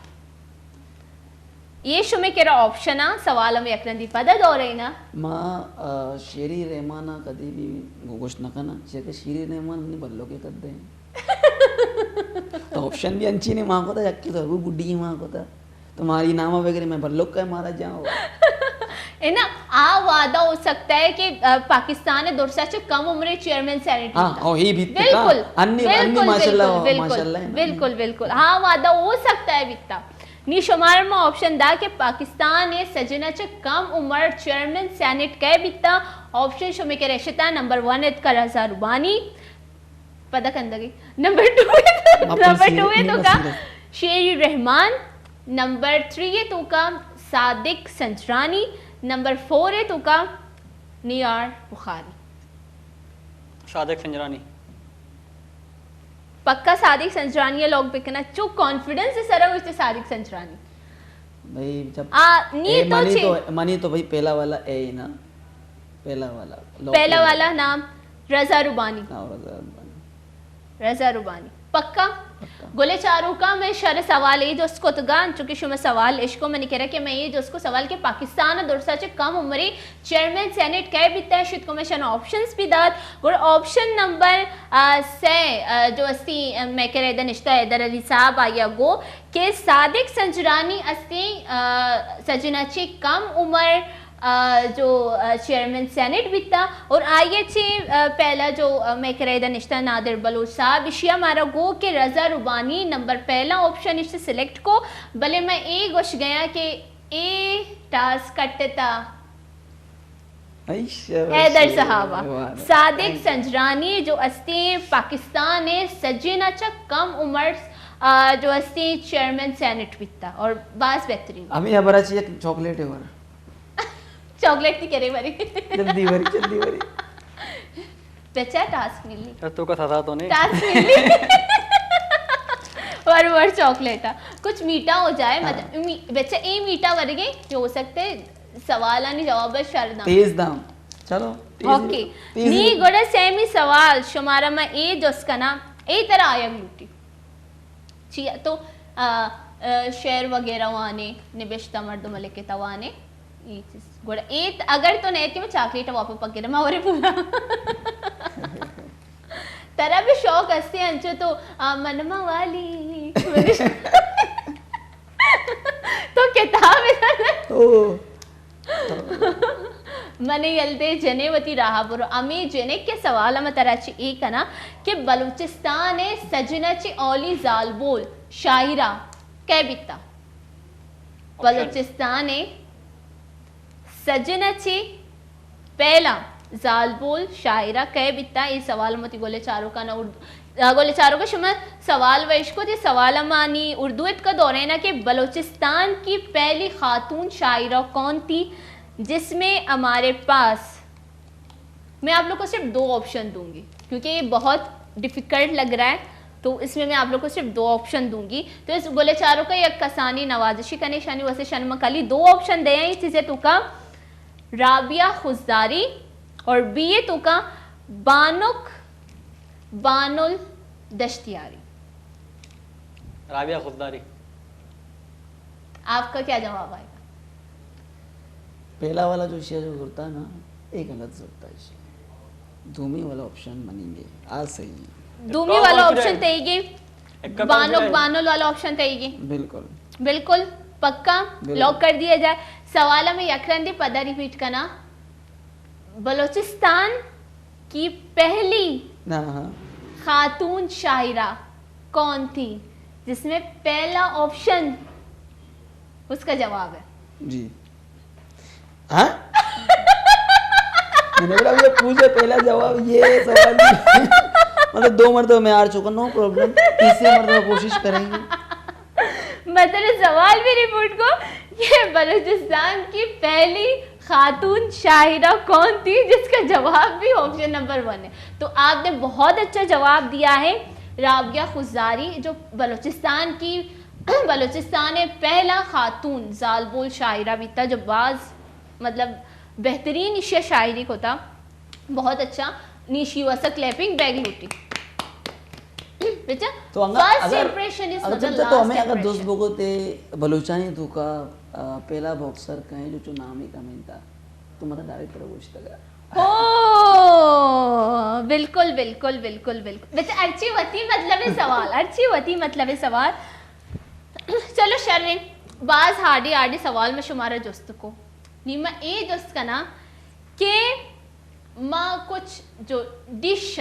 Speaker 1: ये शुमे केरा ऑप्शन आ सवाल में यकरंदी पदा दो रही ना
Speaker 2: माँ शेरी रहमाना कभी भी गोश न करना जैसे शेरी रहमान ने बल्लो के कर दे तो ऑप्शन भी अंची ने माँ को था जबकि तो वो बुढ़ी की माँ को था तुम्हारी नामा वगैरह मैं बल्लो का मारा जाऊँ
Speaker 1: है ना वादा हो सकता है कि पाकिस्तान ने दुर्सा से कम उम्र चेयरमैन सेनेट
Speaker 2: हाँ ही भी
Speaker 1: बिल्कुल
Speaker 2: अन्य माशाल्लाह
Speaker 1: बिल्कुल बिल्कुल हाँ वादा हो सकता है बिकता निशुमार में ऑप्शन दा कि पाकिस्तान ने सजनाचे कम उम्र चेयरमैन सेनेट कह बिता ऑप्शन शुमे के रेशता नंबर 1 है का रजा रुबानी पता कंदगी नंबर 2 है तो का शेरी रहमान नंबर 3 है तो का सादिक संजरानी नंबर 4 है तो का नियार बुखारी
Speaker 3: सादिक संजरानी
Speaker 1: पक्का सादिक संजरानी लोग बिकना चो कॉन्फिडेंस से सरा उससे सादिक संजरानी
Speaker 2: भाई जब
Speaker 1: नी
Speaker 2: मनी तो भाई पहला वाला ए ना पहला
Speaker 1: वाला नाम रजा रुबानी रजा रुबानी पक्का गोले चारों का मैं शर सवाल ये जो उसको तगान चूंकि शुमे सवाल इसको मैंने कह रहा कि मैं ये जो उसको सवाल के पाकिस्तान दुर्सा से कम उम्री चेयरमैन सेनेट कह बीता है शुद्ध को मैं शन ऑप्शंस भी दाद और ऑप्शन नंबर से जो अस्ती मैं कह रहा निश्ता हैदर अली साहब आया गो के सादिक संजरानी अस्ती सजनाची कम उम्र जो चेयरमैन सेनेट बीता और आइए थे पहला जो मैं कह रहा निश्ता नादिर बलोच साहब इशिया मारा गो के रजा रुबानी नंबर पहला ऑप्शन इसे सिलेक्ट को भले मैं ए गोश गया कि ए टास्क कटते था हैदर साहबा सादिक संजरानी जो अस्ती पाकिस्तान ने सज्जनाचा कम उम्र जो अस्ती चेयरमैन सेनेट बीता और बास बेहतरीन
Speaker 2: हमें यहाँ बड़ा चाहिए चॉकलेट है और
Speaker 1: चॉकलेट की करे बारी
Speaker 2: जल्दी बारी
Speaker 1: बच्चा टास्क मिली
Speaker 3: तो का था तो नहीं
Speaker 1: टास्क मिली और चॉकलेट कुछ मीठा हो जाए मतलब बच्चा ए मीठा वर्गे हो सकते सवाल आणि जवाब शरदा
Speaker 2: तेज दाम चलो
Speaker 1: ओके नी गोड़ा सेमी सवाल शुमारा में ए जोस्का ना ए तरह आयग लूटी चिया तो शेर वगैरह वाने निबेश्ता मर्द मलिके तवाने ये चीज गोड़ा ए अगर तो नहीं कि मैं चॉकलेट वापस पके मैं और पूरा तरह भी शौक हस्ते अंचो तो मनमा वाली तो किताब मने यलते जनेवती राहापुर अमी जने के सवाल हम तराची एक है ना कि बलूचिस्तान है सजनची औली जालबोल शायरा कै बिता बलूचिस्तान है सजनची पहला जालबोल शायरा कै बिता ये सवाल मती गोले चारों का ना उर्दू गोले चारों का शुमा सवाल वैश को ये सवाल मानी उर्दू का दौरे ना कि बलूचिस्तान की पहली खातून शायरा कौन थी जिसमें हमारे पास मैं आप लोग को सिर्फ 2 ऑप्शन दूंगी क्योंकि ये बहुत डिफिकल्ट लग रहा है तो इसमें मैं आप लोग को सिर्फ 2 ऑप्शन दूंगी तो इस गोले चारों का एक कसानी नवाजिशी का निशानी वैसे शर्मकली 2 ऑप्शन दे हैं चीजें तो का राबिया खुजदारी और बीए तो का बानुक बानुल दश्तियारी
Speaker 3: राबिया खुददारी
Speaker 1: आपका क्या जवाब आएगा
Speaker 2: पहला वाला जो शेयर होता है ना एक गलत होता है दूमी वाला ऑप्शन मानेंगे आज सही
Speaker 1: दूमी वाला ऑप्शन तेगी बानुक बानुल वाला ऑप्शन तेगी
Speaker 2: बिल्कुल
Speaker 1: बिल्कुल पक्का लॉक कर दिया जाए सवाल में यकरंदी पदा रिपीट करना बलूचिस्तान की पहली खातून शायरा कौन थी जिसमें पहला ऑप्शन उसका जवाब है
Speaker 2: जी हाँ मैंने बोला ये पूछे पहला जवाब ये सवाल मतलब 2 मरतबा मैं हार चुका नो प्रॉब्लम तीसरी मरतबा कोशिश करेंगे
Speaker 1: मतलब सवाल भी रिपोर्ट को ये बलूचिस्तान की पहली खातून शायरा कौन थी जिसका जवाब भी ऑप्शन नंबर 1 है तो आपने बहुत अच्छा जवाब दिया है राबिया खुजारी जो बलूचिस्तान की बलूचिस्तान में पहला खातून जालबोल शायरा भी था जो बाज मतलब बेहतरीन इश्या शायरी को था बहुत अच्छा नीशी वसा क्लैपिंग बैग लूटी बेटा
Speaker 2: तो
Speaker 1: फर्स्ट इंप्रेशन इज
Speaker 2: अगर तो हमें अगर दोस्त बोको ते बलूचानी तो का पहला बॉक्सर कहे जो नाम ही कमेंट था तो मतलब डायरेक्ट तरह पूछता गया
Speaker 1: ओ बिल्कुल बिल्कुल बिल्कुल बिल्कुल बेटा अच्छी वती मतलब सवाल चलो शर्रिन बाज हार्डी हार्डी सवाल में शुमारा दोस्त को नीमा ए दोस्त का ना के माँ कुछ जो डिश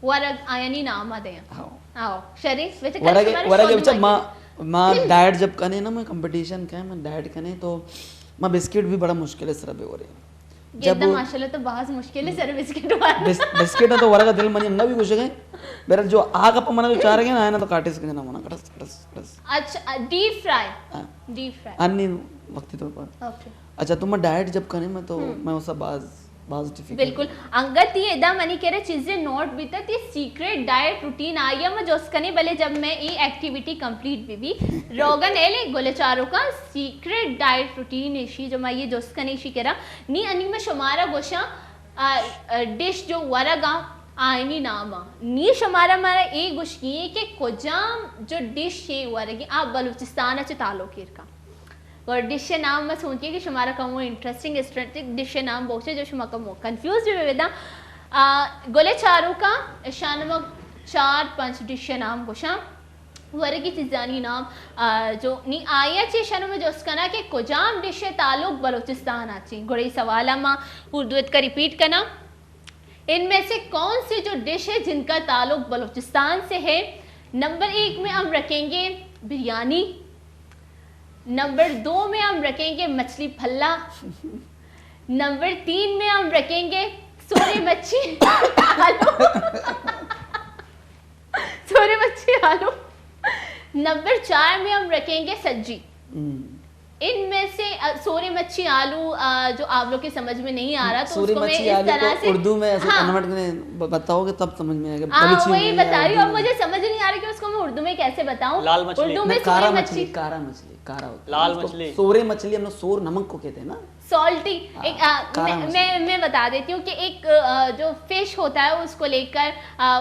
Speaker 1: वरग आयनी नाम दे आओ शरीफ वैसे
Speaker 2: वरग बच्चा माँ डाइट जब कने ना मैं कंपटीशन का है मैं डाइट कने तो माँ बिस्किट भी बड़ा मुश्किल है सर हो रही
Speaker 1: जब माशाल्लाह तो बहुत मुश्किल है सर बिस्किट
Speaker 2: बिस्किट ना तो वरग दिल मनी अंगा भी कुछ गए मेरा जो आग अपन मना जो चाह रहे हैं ना तो काटे से ना मना कटस कटस कटस
Speaker 1: अच्छा डीप फ्राई
Speaker 2: अन्य वक्ती तौर पर
Speaker 1: ओके
Speaker 2: अच्छा तुम डाइट जब कने मैं तो मैं उस बाज
Speaker 1: बिल्कुल अंगत ये एदा मनी कह रहे चीजें नोट भी तक ये सीक्रेट डाइट रूटीन आई है मैं जोस कने भले जब मैं ये एक्टिविटी कंप्लीट भी रोगन एले गोले चारों का सीक्रेट डाइट रूटीन इशी जो मैं ये जोस कने इशी कह रहा नी अनि में शुमारा गोशा डिश जो वरगा आईनी नामा नी शुमारा हमारा एक गुश ये कि कोजाम जो डिश है वरगी आप बलूचिस्तान अच्छे ताल्लुक का और डिश नाम मैं सोचिए कि शुमारा कम इंटरेस्टिंग डिश नाम बहुत जो शुमा कम कंफ्यूज भी वेदा गोले चारों का शान 4-5 डिश नाम गोशा वरगी चीज़ानी नाम जो नी आया ची शान में जो उसका ना कि कोजाम डिश ताल्लुक बलूचिस्तान आची गोड़े सवाल माँ उर्दू का रिपीट करना इनमें से कौन सी जो डिश है जिनका ताल्लुक बलूचिस्तान से है नंबर 1 में हम रखेंगे बिरयानी नंबर 2 में हम रखेंगे मछली फल्ला नंबर 3 में हम रखेंगे सोरे मच्छी आलू सोरे मच्छी आलू नंबर 4 में हम रखेंगे सज्जी इनमें से सोरे मच्छी आलू जो आप लोग के समझ में नहीं आ रहा तो
Speaker 2: सूरी
Speaker 1: उसको मैं
Speaker 2: मच्छी
Speaker 1: इस
Speaker 2: आलू
Speaker 1: तरह
Speaker 2: को
Speaker 1: से
Speaker 2: उर्दू में ऐसे
Speaker 1: हाँ,
Speaker 2: कन्वर्ट में बताओगे तब समझ में आएगा।
Speaker 1: हाँ
Speaker 2: बलूची
Speaker 1: वही
Speaker 2: में
Speaker 1: बता
Speaker 2: या
Speaker 1: रही हूँ। अब
Speaker 2: उर्दू में।
Speaker 1: मुझे समझ नहीं आ रहा कि उसको मैं उर्दू में कैसे बताऊं।
Speaker 3: लाल मछली।
Speaker 1: उर्दू में
Speaker 2: नहीं, कारा
Speaker 1: सोरे
Speaker 2: मछली,
Speaker 1: मच्छी,
Speaker 2: कारा मछली, कारा होता है
Speaker 3: लाल
Speaker 2: उसको
Speaker 3: मछली।
Speaker 2: सोरे मछली हम लोग सोर नमक को कहते हैं ना।
Speaker 1: सॉल्टी एक
Speaker 2: कारा
Speaker 1: मैं बता देती हूँ कि एक जो फिश होता है उसको लेकर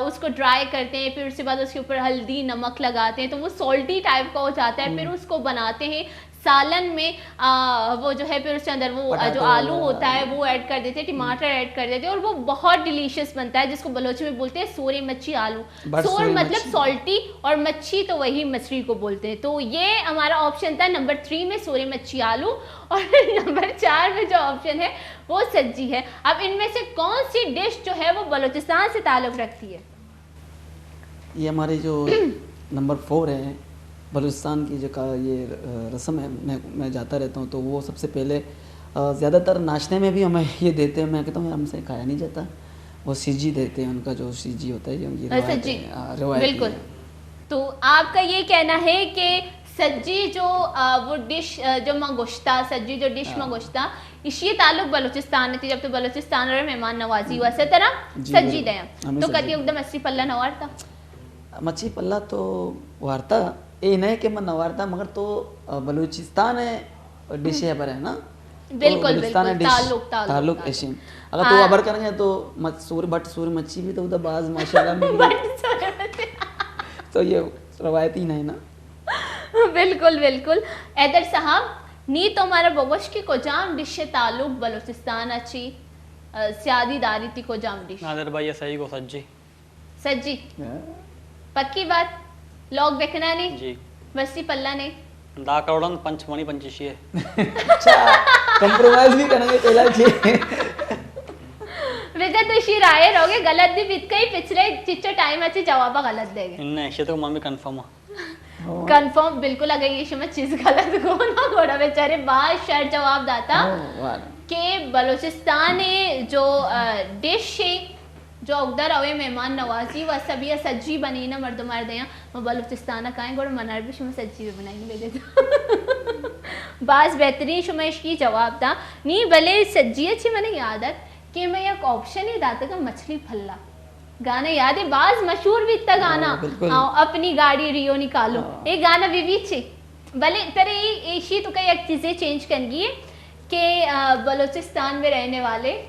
Speaker 1: उसको ड्राई करते हैं, फिर उसके बाद उसके ऊपर हल्दी नमक लगाते हैं तो वो सॉल्टी टाइप का हो जाता है। फिर उसको बनाते हैं सालन में, वो जो है फिर उसके अंदर वो जो
Speaker 2: Potato
Speaker 1: आलू
Speaker 2: वगैरह,
Speaker 1: होता है वो ऐड कर देते हैं, टमाटर ऐड कर देते हैं और वो बहुत डिलीशियस बनता है, जिसको बलोची में बोलते हैं सोरे मच्छी आलू।
Speaker 2: बट
Speaker 1: सोर
Speaker 2: सोरे
Speaker 1: मतलब
Speaker 2: मच्छी।
Speaker 1: सॉल्टी और मच्छी तो वही मछली को बोलते हैं। तो ये हमारा ऑप्शन था नंबर 3 में सोरे मच्छी आलू, और नंबर 4 में जो ऑप्शन है वो सज्जी है। अब इनमें से कौन सी डिश जो है वो बलूचिस्तान से ताल्लुक रखती है?
Speaker 2: ये हमारी जो नंबर 4 है, बलूचिस्तान की जो का ये रस्म है, मैं जाता रहता हूँ तो वो सबसे पहले ज़्यादातर नाश्ते में भी हमें ये देते हैं। मैं कहता हूँ हमसे खाया नहीं जाता, वो सीजी देते हैं, उनका जो सीजी होता है, जो उनकी रवायत
Speaker 1: सज्जी,
Speaker 2: है, रवायती
Speaker 1: बिल्कुल।
Speaker 2: है।
Speaker 1: तो आपका ये कहना है कि सज्जी जो वो डिश जो मंगोश्ता, सज्जी जो डिश मंगोश्ता, इसी ताल्लुक बलूचिस्तान थी जब तो बलूचिस्तान और मेहमान नवाजी हुआ से तरह
Speaker 2: जी,
Speaker 1: सज्जी
Speaker 2: बिल्कुल।
Speaker 1: दया
Speaker 2: हमें
Speaker 1: तो
Speaker 2: सज्जी
Speaker 1: कति एकदम अस्सी पल्ला नवारता
Speaker 2: मच्छी पल्ला तो वार्ता ये नहीं कि मैं नवारता, मगर तो बलूचिस्तान है डिश है पर है ना।
Speaker 1: बिल्कुल,
Speaker 2: तो बलूचिस्तान है
Speaker 1: बिल्कुल,
Speaker 2: डिश,
Speaker 1: ताल्लुक
Speaker 2: ऐसे अगर तो अबर करेंगे तो सूर मच्छी भी तो उधर बाज माशाल्लाह मिल गई। तो ये रवायती नहीं ना।
Speaker 1: बिल्कुल बिल्कुल। ऐदर साहब नी तो हमारा बगोश की को जाम डिश से ताल्लुक बलूचिस्तान अच्छी सियादी दारी थी को जाम डिश
Speaker 3: नादिर भाई ये सही को सज्जी
Speaker 1: सज्जी पक्की बात लॉग देखना नहीं
Speaker 3: जी
Speaker 1: वस्ती पल्ला नहीं
Speaker 3: दा करोड़न पंचमणी पंचशी है।
Speaker 2: अच्छा कंप्रोमाइज भी करेंगे पहला जी।
Speaker 1: विजय तो इसी राय रहोगे गलत भी बीत गई पिछले चिच्चो टाइम अच्छे जवाब गलत देंगे
Speaker 3: इनने ऐसे तो मम्मी कंफर्म है।
Speaker 1: कंफर्म बिल्कुल। अगर ये शमा चीज गलत को ना घोड़ा बेचारे बात शर्ट जवाब दाता कि बलूचिस्तान जो डिश है जो उधर अवे मेहमान नवाजी व सभी सज्जी बनी ना मर्द मार दिया मैं बलूचिस्तान का गोड़ मनार भी शुमा सज्जी भी बनाई ले देता बास बेहतरीन शुमेश की जवाब था नहीं भले सज्जी अच्छी मैंने याद है कि मैं एक ऑप्शन ही दाता का मछली फल्ला गाना याद है बाज मशहूर भी इतना गाना अपनी गाड़ी रियो निकालो ये गाना विविध छे भले तेरे ये तो कई एक चीजें चेंज कर गई है कि बलूचिस्तान में रहने वाले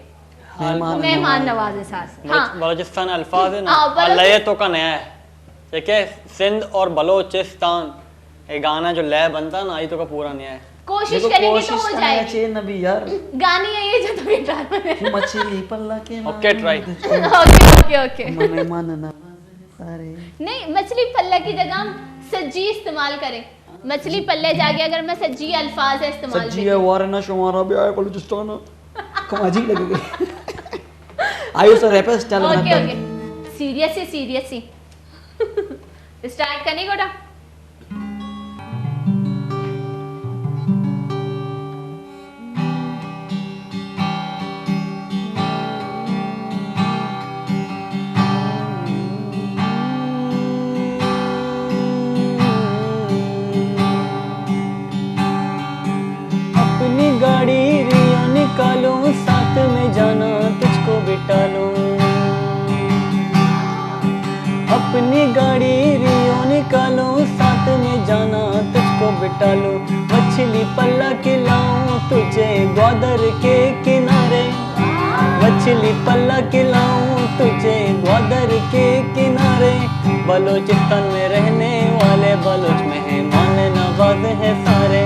Speaker 1: मेहमान नवाजे साथ। हाँ
Speaker 3: बलूचिस्तान अल्फाज है ना
Speaker 1: हाँ,
Speaker 3: लय तो का नया है ठीक है। सिंध और बलोचिस्तान ये गाना जो लय बनता है ना ये तो का पूरा नया है।
Speaker 1: कोशिश करेंगे तो हो जाएगी।
Speaker 2: चाहिए नबी यार
Speaker 1: गाने ये जो तो गिटार में
Speaker 2: मछली पल्ला के
Speaker 3: ओके ट्राई
Speaker 1: ओके ओके
Speaker 2: मेहमान सारे
Speaker 1: नहीं मछली पल्ला की जगह हम सज्जी इस्तेमाल करें। मछली पल्ले जाके अगर मैं सज्जी अल्फाज इस्तेमाल
Speaker 2: सज्जी है वारना शुमारा भी आए बलूचिस्तान कम अजीब लगेगा। आयु sir rapper style
Speaker 1: okay okay serious ही स्टार्ट करने गोटा
Speaker 3: अपनी गाड़ी रियो निकालो साथ में जाना तुझको बिठा लो। अपनी गाड़ी रियो निकालो साथ में जाना तुझको बिठा लो। मछली पल्ला खिलाऊं तुझे ग्वादर के किनारे। मछली पल्ला खिलाऊं तुझे ग्वादर के किनारे। बलूचिस्तान में रहने वाले बलूच मेहमान नवाज है सारे।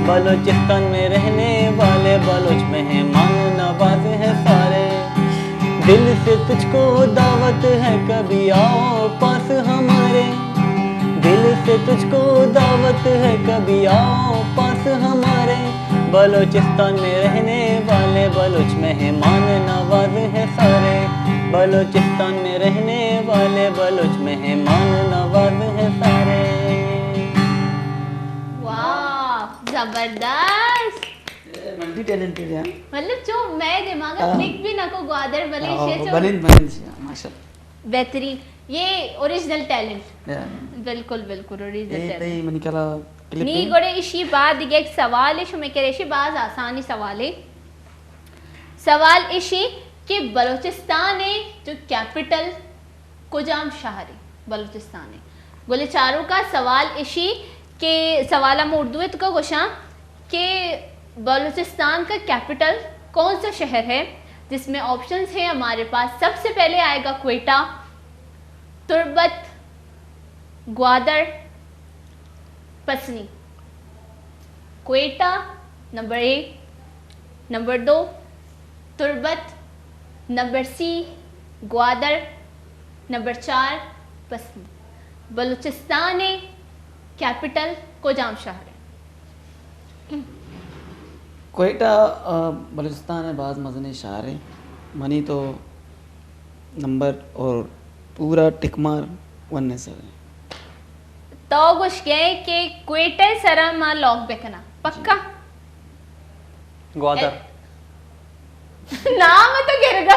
Speaker 3: बलूचिस्तान में रहने वाले बलूच मेहमान नवाज है सारे। दिल से तुझको दावत है कभी आओ पास हमारे। दिल से तुझको दावत है कभी आओ पास हमारे। बलूचिस्तान में रहने वाले बलूच मेहमान नवाज है सारे। बलूचिस्तान में रहने वाले बलूच मेहमान नवाज है सारे।
Speaker 1: जबरदस्त
Speaker 2: मल्टी टैलेंटेड है
Speaker 1: मतलब जो मैं दिमाग क्लिक भी ना को ग्वादर मलेशिया
Speaker 2: बनिन माशाल्लाह
Speaker 1: बेहतरीन ये ओरिजिनल टैलेंट बिल्कुल ओरिजिनल
Speaker 2: ये
Speaker 1: टैलेंट
Speaker 2: मन कला
Speaker 1: नी गोड़े इसी बाद दिगे एक सवाल है शुमे करे इसी बाज आसानी सवाल है सवाल इसी कि बलूचिस्तान है जो कैपिटल कुजाम शहर है बलूचिस्तान है बोले चारों का सवाल इसी के सवाल हम उर्दू है तो का गोशा कि बलूचिस्तान का कैपिटल कौन सा शहर है जिसमें ऑप्शंस है हमारे पास सबसे पहले आएगा क्वेटा तुर्बत ग्वादर पसनी Quetta number 1 number 2 Turbat number C Gwadar number 4 पसनी बलूचिस्तान है कैपिटल कोजाम शहर है
Speaker 2: कोयटा बलूचिस्तान है बाज़ मज़ने शहर है मनी तो नंबर और पूरा टिकमार वन्ने सर है
Speaker 1: तो कुछ गए कि क्वेटा सरा मा लॉक बेकना पक्का
Speaker 3: ग्वादर
Speaker 1: नाम तो गिरगा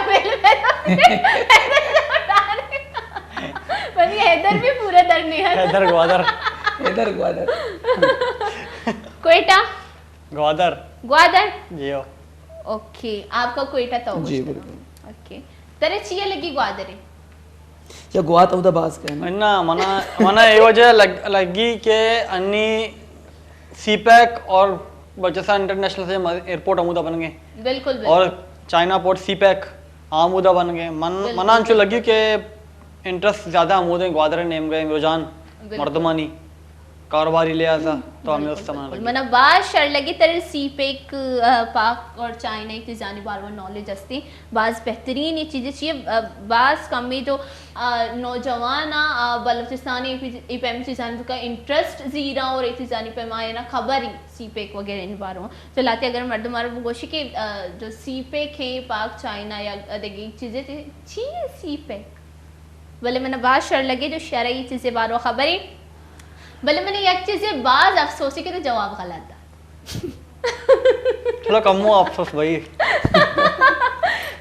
Speaker 1: पर ये हैदर भी पूरा दर नहीं है
Speaker 3: हैदर ग्वादर
Speaker 2: इधर ग्वादर
Speaker 1: क्वेटा
Speaker 3: ग्वादर
Speaker 1: ग्वादर
Speaker 3: जियो
Speaker 1: ओके आपका क्वेटा तो
Speaker 2: जी बिल्कुल
Speaker 1: ओके तेरे चाहिए लगी ग्वादर है
Speaker 2: या ग्वात उदा बास कहना
Speaker 3: ना मना मना ये वजह लगी कि अन्नी सीपैक और बलूचिस्तान इंटरनेशनल से एयरपोर्ट आमुदा बन गए
Speaker 1: बिल्कुल
Speaker 3: और चाइना पोर्ट सीपैक आमुदा बन गए मना जो लगी कि इंटरेस्ट ज़्यादा आमुदे ग्वादर नेम गए रुझान मर्दमानी कारोबारी ले आसा तो हमें उस समय
Speaker 1: मना बात शर लगी तेरे सीपेक पाक और चाइना की जानी बार बार नॉलेज असती बाज बेहतरीन ये चीज़ें चाहिए बाज कमी जो नौजवान बलूचिस्तानी इपम चीज़ान का इंटरेस्ट जीरा और एक चीज़ानी पे माए ना खबर ही सीपेक वगैरह इन बारों तो लाते अगर मर्द मारो वो गोशी के जो सीपेक है पाक चाइना या देखिए चीज़ें चाहिए सीपेक बोले मैंने बात शर लगे जो शरई चीज़ें बारों खबर ही भले मैंने एक चीज ये बाज अफसोसी के तो जवाब गलत था
Speaker 3: चलो कमो अफसोस भाई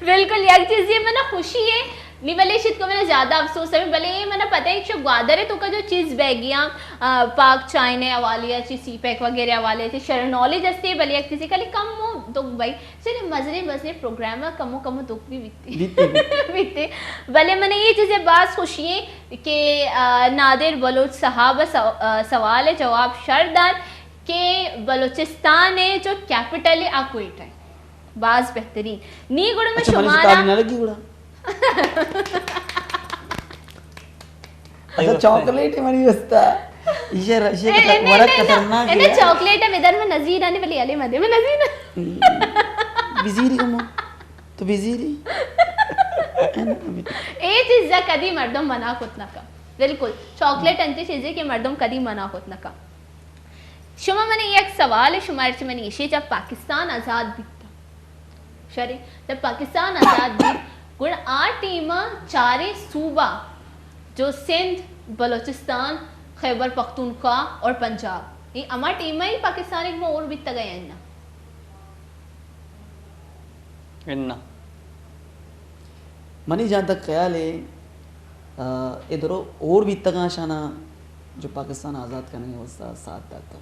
Speaker 1: बिल्कुल एक चीज ये मैंने खुशी है नहीं भले शीत को मैंने ज्यादा अफसोस है भले ये मैंने पता है कि ग्वादर है तो का जो चीज बैगियां पाक चाइना वाली ची सीपैक वगैरह वाले थे शर नॉलेज असते भले एक चीज खाली कम हो दुख भाई सिर्फ मजरे मजरे प्रोग्राम कमो कमो दुख भी बीतते भले मैंने ये चीजें बात खुशी है कि नादिर बलोच साहब सवाल है जवाब शरदार के बलूचिस्तान है जो कैपिटल है क्वेटा है बाज बेहतरीन नी गुड़ में शुमारा
Speaker 2: अच्छा चॉकलेट मनी वस्ता ये वरक खतरनाक है
Speaker 1: चॉकलेट है इधर में नजीर आने वाली अली मदे में नजीर
Speaker 2: बिजीरी कमो तो बिजीरी
Speaker 1: ए चीज कदी मर्दम मना खुतना का बिल्कुल चॉकलेट अंती चीजें कि मर्दम कदी मना खुतना का शुमा मैंने एक सवाल है शुमार से मैंने ये जब पाकिस्तान आज़ाद बीता शरी जब पाकिस्तान आज़ाद बीत गुण आ टीम चारे सूबा जो सिंध बलूचिस्तान खैबर पख्तूनख्वा और पंजाब ये अमा टीम ही पाकिस्तान एक में और बीतता गया इन्ना
Speaker 3: इन्ना
Speaker 2: मनी जहाँ तक ख्याल है इधर और भी तगा शाना जो पाकिस्तान आज़ाद करने के वास्ता साथ दाता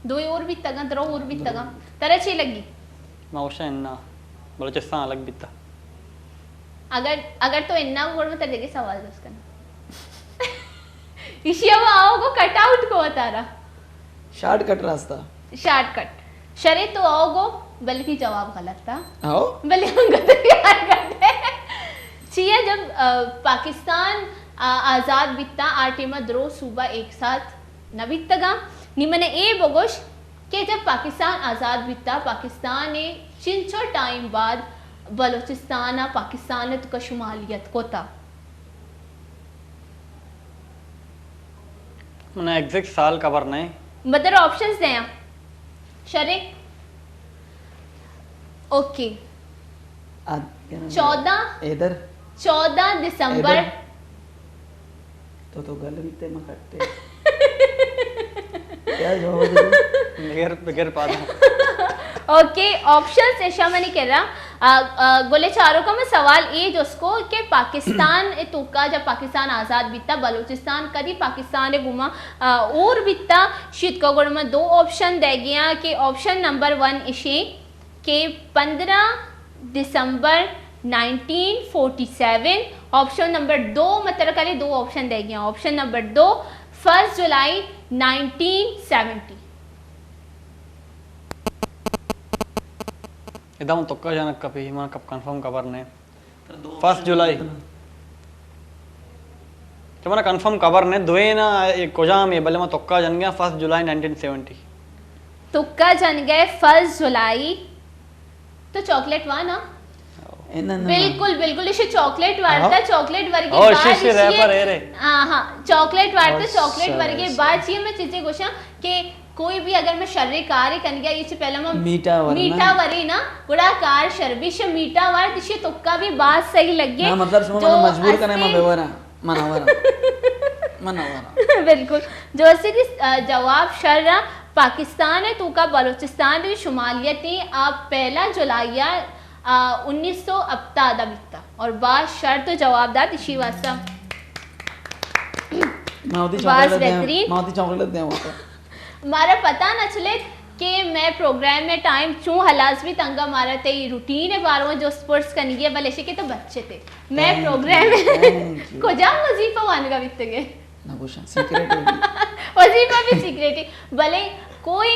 Speaker 1: दो और भी तगा दरो और भी तगा तरह अच्छी लगी
Speaker 3: माउशा इन्ना बलूचिस्तान अलग बीता
Speaker 1: अगर तो इन्ना गुण में तेरे सवाल उसका इशिया वो आओ को कट आउट को बता रहा
Speaker 2: शॉर्टकट रास्ता
Speaker 1: शॉर्टकट शरे तो आओ गो बल्कि जवाब गलत था
Speaker 2: आओ
Speaker 1: बल्कि हम गलत यार करते चाहिए जब पाकिस्तान आज़ाद बीतता आर्टिमा द्रो सूबा एक साथ न बीतगा निमने ए बोगोश कि जब पाकिस्तान आज़ाद बीतता पाकिस्तान ने चिंचो टाइम बाद बलूचिस्तान पाकिस्तान तो का शुमालियत को था
Speaker 3: मैंने एग्जैक्ट साल कवर नहीं
Speaker 1: मतलब ऑप्शंस दें शरे ओके 14 दिसंबर
Speaker 2: तो गल बीते में कटते क्या जवाब
Speaker 3: बगैर पादा
Speaker 1: ओके ऑप्शंस ऐसा मैं नहीं कह रहा गोले चारों का मैं सवाल ये जिसको कि पाकिस्तान तुका जब पाकिस्तान आज़ाद बीता बलूचिस्तान कभी पाकिस्तान गुमा और बीता शीत को गुण में 2 ऑप्शन दे गया कि ऑप्शन नंबर 1 इशे के 15 दिसंबर 1947, ऑप्शन नंबर 2 मतलब खाली 2 ऑप्शन दे गया, ऑप्शन नंबर 2 1 जुलाई 1970।
Speaker 3: एकदम तुक्का जनक कभी हिमा कब कंफर्म खबर ने 1 जुलाई तो मैंने कंफर्म खबर ने दोए ना एक कोजाम ये भले मैं तुक्का जन गया 1 जुलाई 1970
Speaker 1: तुक्का जन गए 1 जुलाई तो चॉकलेट वा ना बिल्कुल बिल्कुल इसे चॉकलेट वार्ता चॉकलेट वर्गे
Speaker 3: और
Speaker 1: बाद
Speaker 3: इसे रैपर है रे
Speaker 1: हां चॉकलेट वार्ता
Speaker 3: और
Speaker 1: चॉकलेट वर्गे
Speaker 3: सर,
Speaker 1: बाद ये मैं चीजें गोशा कि कोई भी अगर मैं शर्री कार्य कन गया इससे पहले मैं
Speaker 2: मीठा
Speaker 1: वरी ना बड़ा कार शर्बी से मीठा वार तिशे तुक्का भी बात सही लगे
Speaker 2: ना मतलब सुनो मैंने मजबूर करने में बेवरा मनावरा
Speaker 1: बिल्कुल जो ऐसे कि जवाब शर्रा पाकिस्तान है तुका बलूचिस्तान की शुमालियती आप 1 जुलाई 1970 बीता और बाद शर्त तो जवाबदार इसी वास्ता
Speaker 2: माउदी चॉकलेट दे
Speaker 1: मारा पता न चले कि मैं प्रोग्राम में टाइम चूँ हलास भी तंगा मारा थे रूटीन है बारवा जो स्पोर्ट्स करनी है भले के तो बच्चे थे मैं प्रोग्राम में को जा वजीफा वन का बीत गए
Speaker 2: ना कुछ सीक्रेट
Speaker 1: वजीफा भी सीक्रेट है भले कोई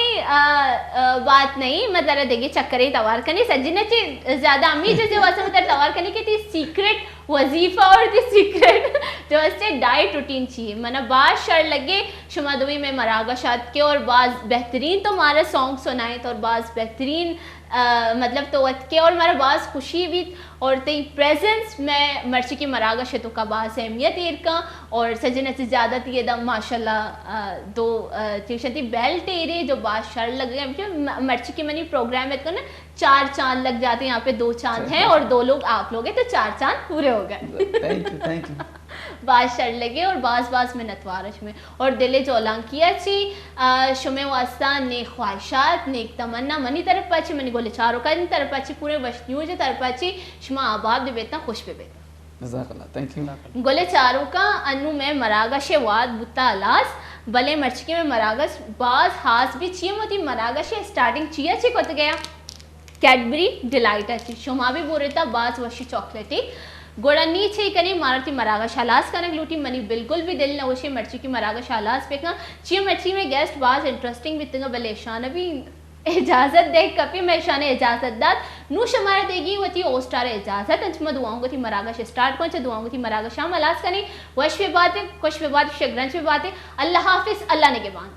Speaker 1: बात नहीं मतलब देखिए चक्कर तवार करनी सज्जिन ज्यादा अम्मी जो वास्ते मतलब तवार करने की थी सीक्रेट वजीफा और दी सीक्रेट जो ऐसे डाइट रूटीन चाहिए मना बात शर लगे शुमादवी में मरागा शाद के और बाज बेहतरीन तो हमारा सॉन्ग सुनाए तो और बाज बेहतरीन मतलब तो के और हमारा बाज खुशी भी और तई प्रेजेंस में मर्ची की मरागा शतों का बाज अहमियत एर का और सजन से ज़्यादा थी एकदम माशाल्लाह 2 ट्यूशन थी बेल्ट एरे जो बात शर लग गए मर्ची की मनी प्रोग्राम है तो ना 4 चांद लग जाते हैं यहाँ पे 2 चांद हैं और 2 लोग आप लोग हैं तो 4 चांद पूरे हो गए
Speaker 2: थैंक यू
Speaker 1: बाज शर लगे और बाज में नतवारश में और दिले जोलां किया ची शुमे वास्ता ने ख्वाहिशात नेक तमन्ना मनी तरफ पाची मनी गोले चारों का इन तरफ पाची पूरे वशन्यूज तरफ पाची शुमा आबाद दे बेतना खुश पे बेतना
Speaker 2: जज़ाकल्लाह थैंक यू
Speaker 1: गोले चारों का अनु में मरागा शे वाद बुता अलास भले मर्चकी में मरागस बाज हास भी चियम होती मरागा शे स्टार्टिंग चिया ची कोत गया कैडबरी डिलाइट अच्छी शुमा भी बोरे था बाज वशी चॉकलेटी गोड़ा नीचे कने मारती मरागा शालास कनक लूटी मनी बिल्कुल भी दिल न वशे मर्ची की मरागा शालास पे का चिय मर्ची में गेस्ट बाज इंटरेस्टिंग भी तंगा भले शान भी इजाजत दे कपी मैं शाने इजाजत दात नु शमारा देगी वती ओ स्टार इजाजत अंच में दुआओं को थी मरागा से स्टार्ट कोन दुआओं को थी मरागा शाम अलास कने वश पे बात है कुछ पे बात शगरंज पे बात है अल्लाह हाफिज अल्लाह ने के बान